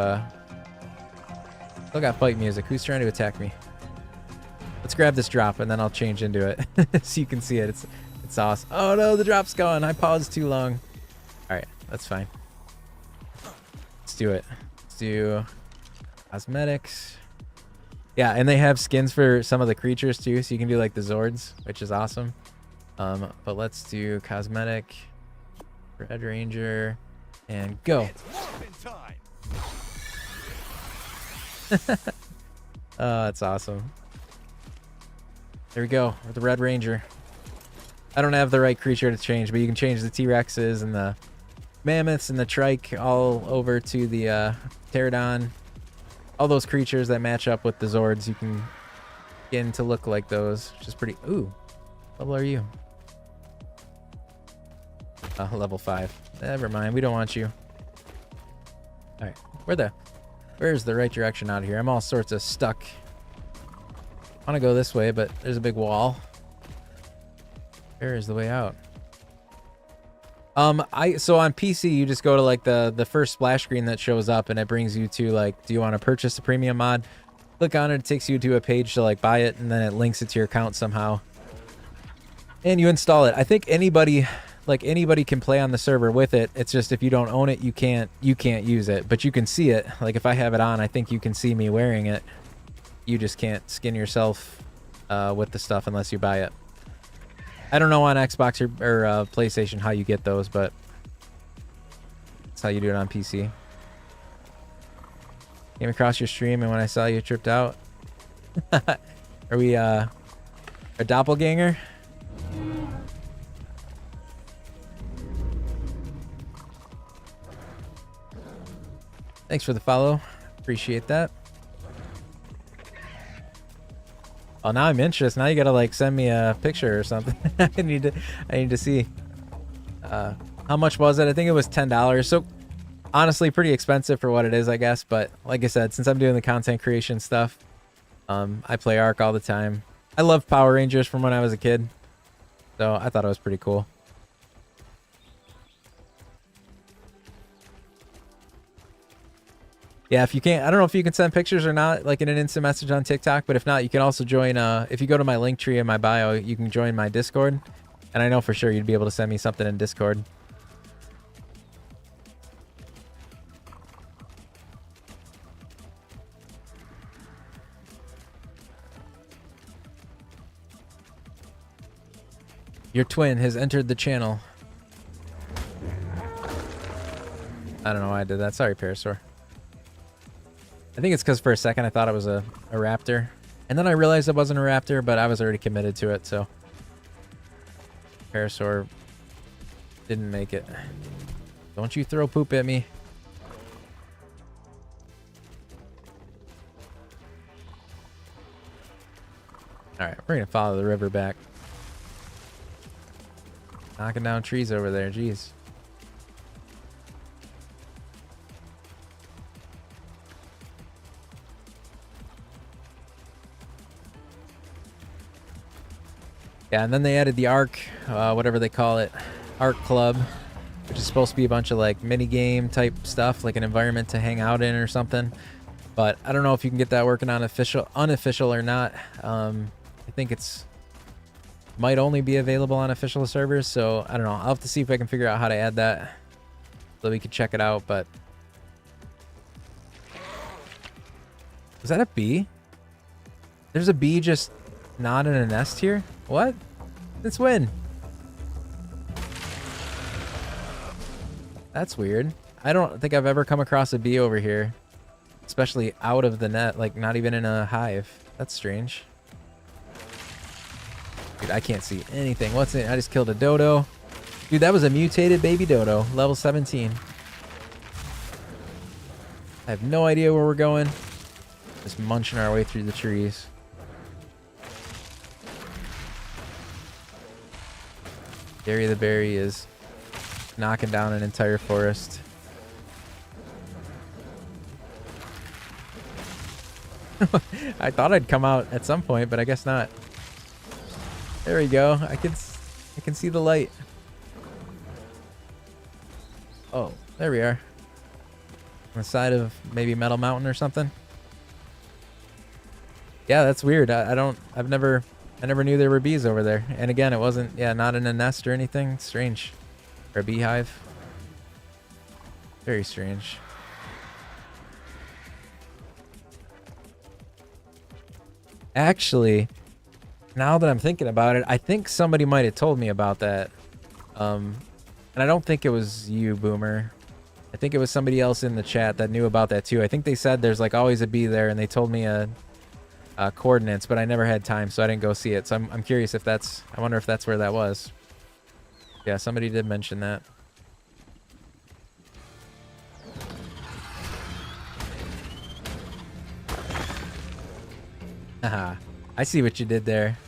still got fight music. Who's trying to attack me? Let's grab this drop and then I'll change into it so you can see it. It's awesome. Oh no, the drop's gone. I paused too long. All right, that's fine. Let's do it. Let's do cosmetics. Yeah, and they have skins for some of the creatures too, so you can do like the Zords, which is awesome. But let's do cosmetic, Red Ranger, and go. Oh, that's awesome. There we go, with the Red Ranger. I don't have the right creature to change, but you can change the T-Rexes and the Mammoths and the Trike all over to the Pterodon. All those creatures that match up with the Zords, you can get in to look like those, which is pretty... Ooh, what level are you? Level 5. Never mind, we don't want you. All right, where's the right direction out of here? I'm all sorts of stuck. I want to go this way, but there's a big wall. Where is the way out? So on PC you just go to like the first splash screen that shows up and it brings you to like, do you want to purchase the premium mod? Click on it, it takes you to a page to like buy it, and then it links it to your account somehow. And you install it. I think anybody can play on the server with it. It's just if you don't own it, you can't use it, but you can see it. Like if I have it on, I think you can see me wearing it. You just can't skin yourself with the stuff unless you buy it. I don't know on Xbox or PlayStation how you get those, but that's how you do it on PC. Came across your stream, and when I saw you tripped out. Are we a doppelganger? Thanks for the follow. Appreciate that. Oh, now I'm interested. Now you gotta like send me a picture or something. I need to see. How much was it? I think it was $10. So honestly, pretty expensive for what it is, I guess. But like I said, since I'm doing the content creation stuff, I play Ark all the time. I love Power Rangers from when I was a kid, so I thought it was pretty cool. Yeah, if you can't, I don't know if you can send pictures or not, like in an instant message on TikTok, but if not, you can also join, if you go to my link tree in my bio, you can join my Discord, and I know for sure you'd be able to send me something in Discord. Your twin has entered the channel. I don't know why I did that. Sorry, Parasaur. I think it's because for a second I thought it was a raptor. And then I realized it wasn't a raptor, but I was already committed to it, so... Parasaur didn't make it. Don't you throw poop at me. Alright, we're gonna follow the river back. Knocking down trees over there, jeez. Yeah, and then they added the Ark, whatever they call it, Ark Club, which is supposed to be a bunch of like mini game type stuff, like an environment to hang out in or something. But I don't know if you can get that working on unofficial or not. I think it's might only be available on official servers, so I don't know. I'll have to see if I can figure out how to add that so we can check it out. But is that a bee? There's a bee just not in a nest here. What? Since when? That's weird. I don't think I've ever come across a bee over here, especially out of the net, like not even in a hive. That's strange. Dude, I can't see anything. What's it? I just killed a dodo. Dude, that was a mutated baby dodo, level 17. I have no idea where we're going. Just munching our way through the trees. Gary the Berry is knocking down an entire forest. I thought I'd come out at some point, but I guess not. There we go. I can see the light. Oh, there we are. On the side of maybe Metal Mountain or something. Yeah, that's weird. I never knew there were bees over there. And again, it wasn't, yeah, not in a nest or anything. Strange. Or a beehive. Very strange. Actually, now that I'm thinking about it, I think somebody might have told me about that. And I don't think it was you, Boomer. I think it was somebody else in the chat that knew about that too. I think they said there's like always a bee there, and they told me coordinates, but I never had time, so I didn't go see it. So I'm curious if that's, I wonder if that's where that was. Yeah, somebody did mention that. Haha, I see what you did there.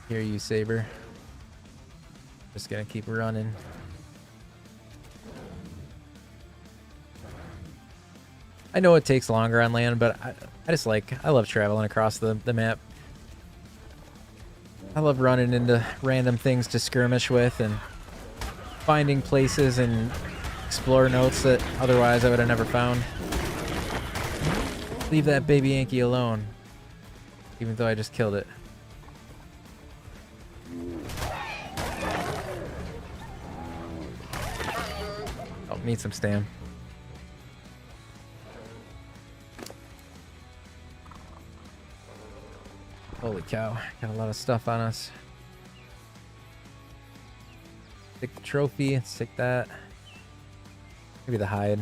Hear you, Saber. Just gonna keep running. I know it takes longer on land, but I love traveling across the map. I love running into random things to skirmish with and finding places and explore notes that otherwise I would have never found. Leave that baby Yankee alone, even though I just killed it. Oh, need some stam. Holy cow, got a lot of stuff on us. Stick the trophy. Stick that. Maybe the hide.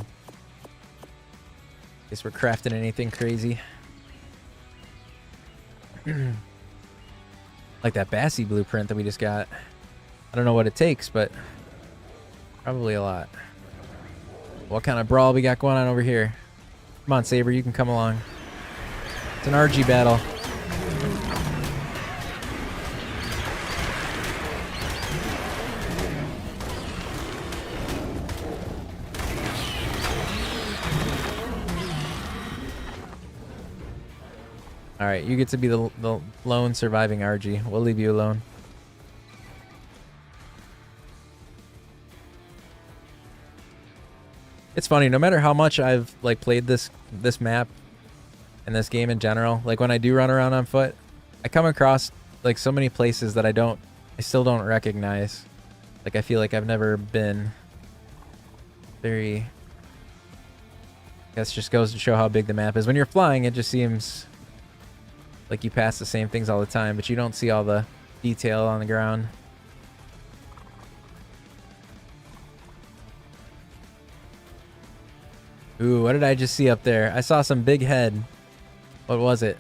Guess we're crafting anything crazy. Like that Bassi blueprint that we just got. I don't know what it takes, but probably a lot. What kind of brawl we got going on over here? Come on, Saber, you can come along. It's an RG battle. Alright, you get to be the lone surviving RG. We'll leave you alone. It's funny, no matter how much I've like played this map and this game in general, like when I do run around on foot, I come across like so many places that I still don't recognize. Like I feel like I've never been. Very, I guess just goes to show how big the map is. When you're flying, it just seems like you pass the same things all the time, but you don't see all the detail on the ground. Ooh, what did I just see up there? I saw some big head. What was it?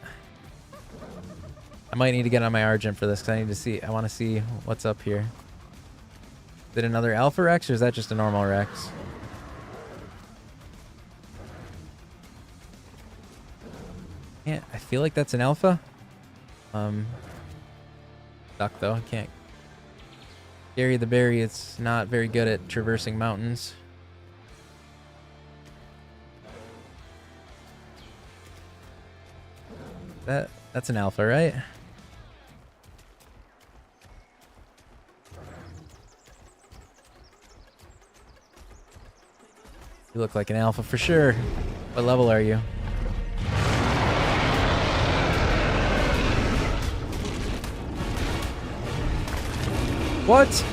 I might need to get on my Argent for this because I need to see. I want to see what's up here. Is it another Alpha Rex or is that just a normal Rex? Yeah, I feel like that's an Alpha. Stuck though. I can't. Gary the Berry. It's not very good at traversing mountains. That's an Alpha, right? You look like an Alpha for sure. What level are you? What?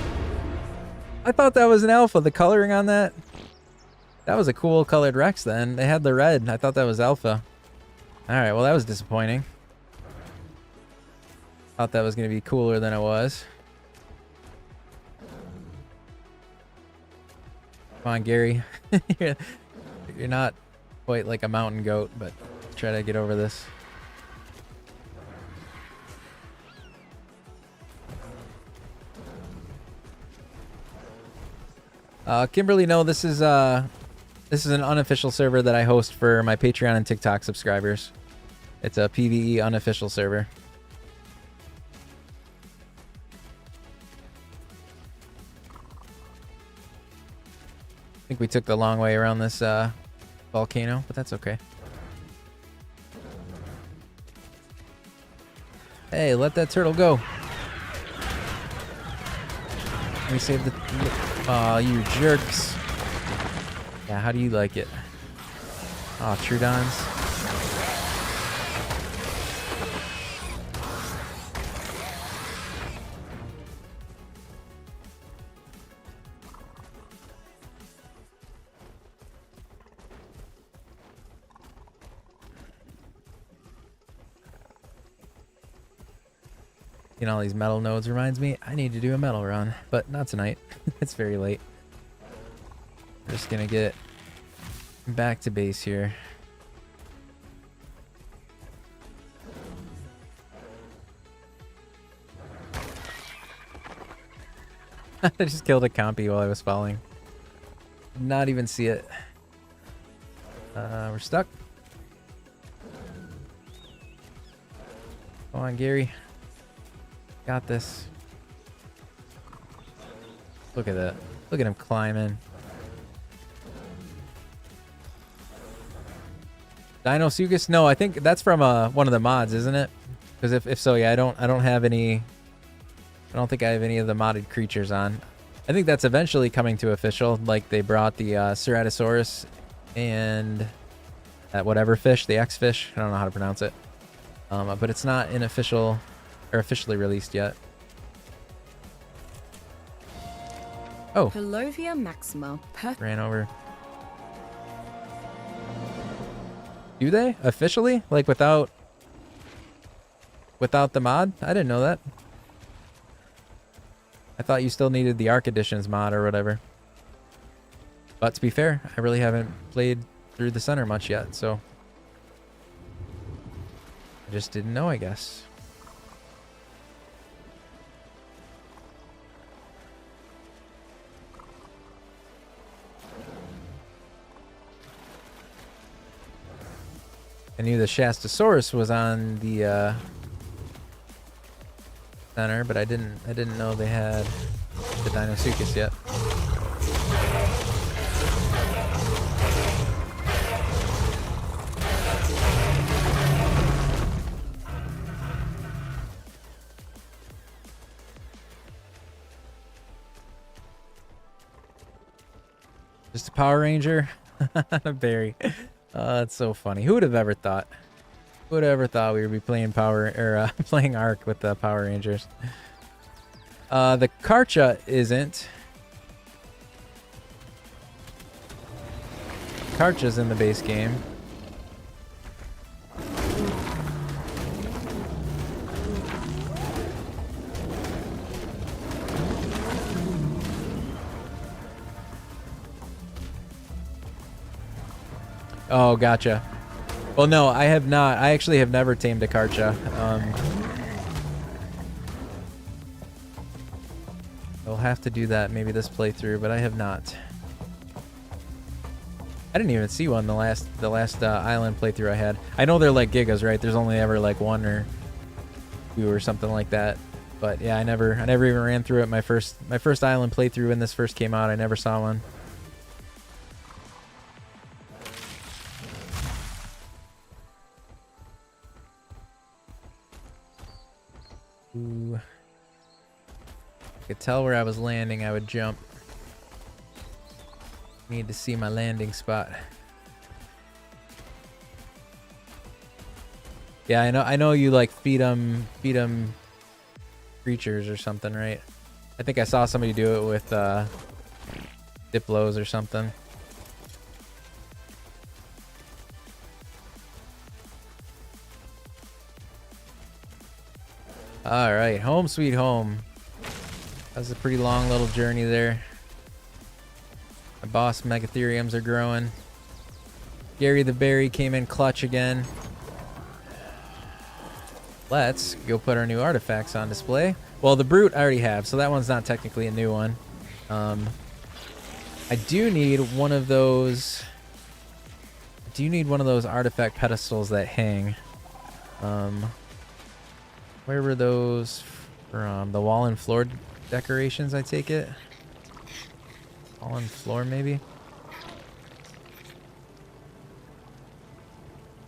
I thought that was an Alpha. The coloring on that. That was a cool colored Rex then. They had the red. I thought that was Alpha. Alright, well that was disappointing. Thought that was going to be cooler than it was. Come on, Gary. You're not quite like a mountain goat, but try to get over this. Kimberly, no, this is an unofficial server that I host for my Patreon and TikTok subscribers. It's a PvE unofficial server. I think we took the long way around this volcano, but that's okay. Hey, let that turtle go. Let me save the... Aw, you jerks. Yeah, how do you like it? Aw, Trudons. You know, all these metal nodes reminds me I need to do a metal run, but not tonight. It's very late. We're just gonna get back to base here. I just killed a compy while I was falling. Did not even see it. We're stuck. Come on, Gary. Got this. Look at that. Look at him climbing. Dinosuchus? No, I think that's from one of the mods, isn't it? Because if so, yeah, I don't have any. I don't think I have any of the modded creatures on. I think that's eventually coming to official. Like they brought the Ceratosaurus and that whatever fish, the X fish. I don't know how to pronounce it. But it's not in official or officially released yet. Oh. Pelovia maxima. Ran over. Do they officially? Like without the mod? I didn't know that. I thought you still needed the Arc Editions mod or whatever. But to be fair, I really haven't played through the center much yet, so I just didn't know, I guess. I knew the Shastasaurus was on the center, but I didn't know they had the Deinosuchus yet. Just a Power Ranger, a berry. That's so funny. Who would have ever thought? Who would have ever thought we would be playing playing Arc with the Power Rangers? The Karcha isn't. Karcha's in the base game. Oh, gotcha. Well, no, I have not. I actually have never tamed a Karcha. I'll have to do that maybe this playthrough, but I have not. I didn't even see one the last island playthrough I had. I know they're like gigas, right? There's only ever like one or two or something like that. But yeah, I never even ran through it. My first island playthrough when this first came out, I never saw one. Ooh. I could tell where I was landing, I would jump. Need to see my landing spot. Yeah, I know you like feed them creatures or something, right? I think I saw somebody do it with Diplos or something. All right, home sweet home. That was a pretty long little journey there. My boss Megatheriums are growing. Gary the Berry came in clutch again. Let's go put our new artifacts on display. Well, the Brute I already have, so that one's not technically a new one. I do need one of those. I do need one of those artifact pedestals that hang. Where were those from? The wall and floor decorations, I take it? Wall and floor, maybe?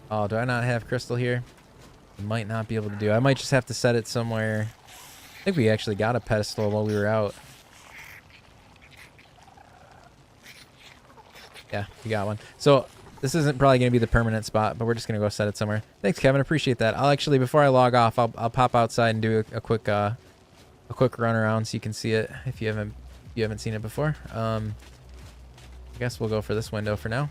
Oh, do I not have crystal here? I might not be able to do. I might just have to set it somewhere. I think we actually got a pedestal while we were out. Yeah, we got one. So this isn't probably going to be the permanent spot, but we're just going to go set it somewhere. Thanks, Kevin. Appreciate that. I'll actually, before I log off, I'll pop outside and do a quick run around so you can see it if you haven't seen it before. I guess we'll go for this window for now.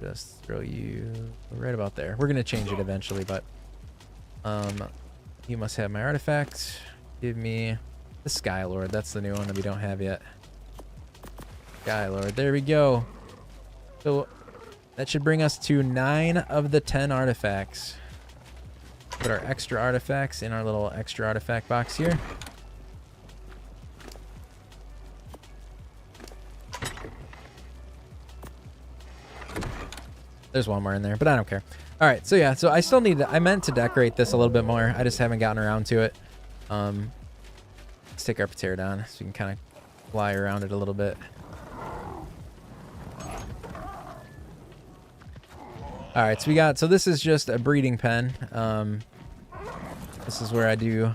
Just throw you right about there. We're going to change it eventually, but you must have my artifact. Give me the Skylord. That's the new one that we don't have yet. Skylord. There we go. So that should bring us to 9 of the 10 artifacts. Put our extra artifacts in our little extra artifact box here. There's one more in there, but I don't care. All right, so yeah, so I still need to, I meant to decorate this a little bit more. I just haven't gotten around to it. Let's take our pterodon so we can kind of fly around it a little bit. All right, so this is just a breeding pen. This is where this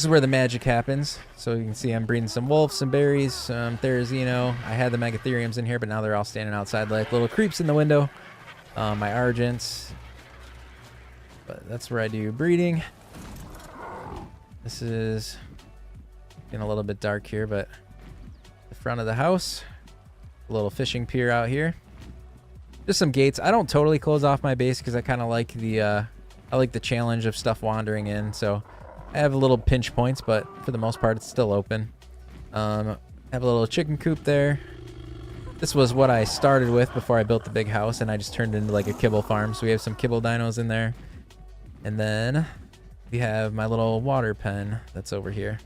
is where the magic happens. So you can see I'm breeding some wolves, some berries, some Therizino. I had the Megatheriums in here, but now they're all standing outside like little creeps in the window. My Argents. But that's where I do breeding. This is getting a little bit dark here, but the front of the house. A little fishing pier out here. Just some gates. I don't totally close off my base because I kind of like the I like the challenge of stuff wandering in. So I have a little pinch points, but for the most part, it's still open. I have a little chicken coop there. This was what I started with before I built the big house, and I just turned it into like a kibble farm. So we have some kibble dinos in there. And then we have my little water pen that's over here.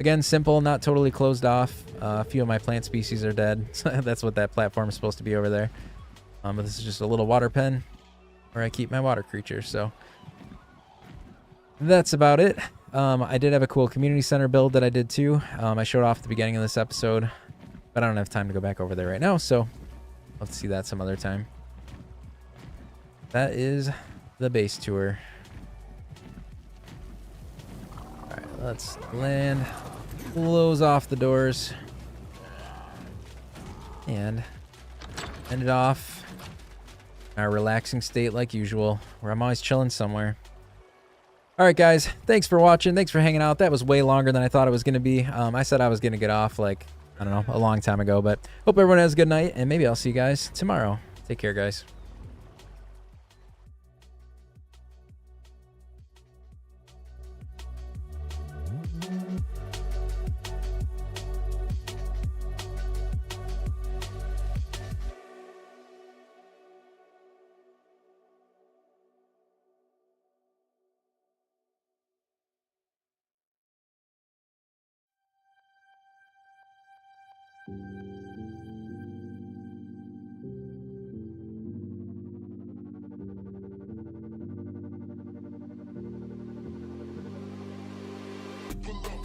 Again, simple, not totally closed off. A few of my plant species are dead. So that's what that platform is supposed to be over there. But this is just a little water pen where I keep my water creatures. So that's about it. I did have a cool community center build that I did too. I showed off at the beginning of this episode, but I don't have time to go back over there right now. So I'll have to see that some other time. That is the base tour. All right, let's land. Close off the doors and end it off in our relaxing state like usual, where I'm always chilling somewhere. All right, guys, thanks for watching. Thanks for hanging out. That was way longer than I thought it was going to be. I said I was going to get off like, I don't know, a long time ago, but hope everyone has a good night, and maybe I'll see you guys tomorrow. Take care, guys. Pull up.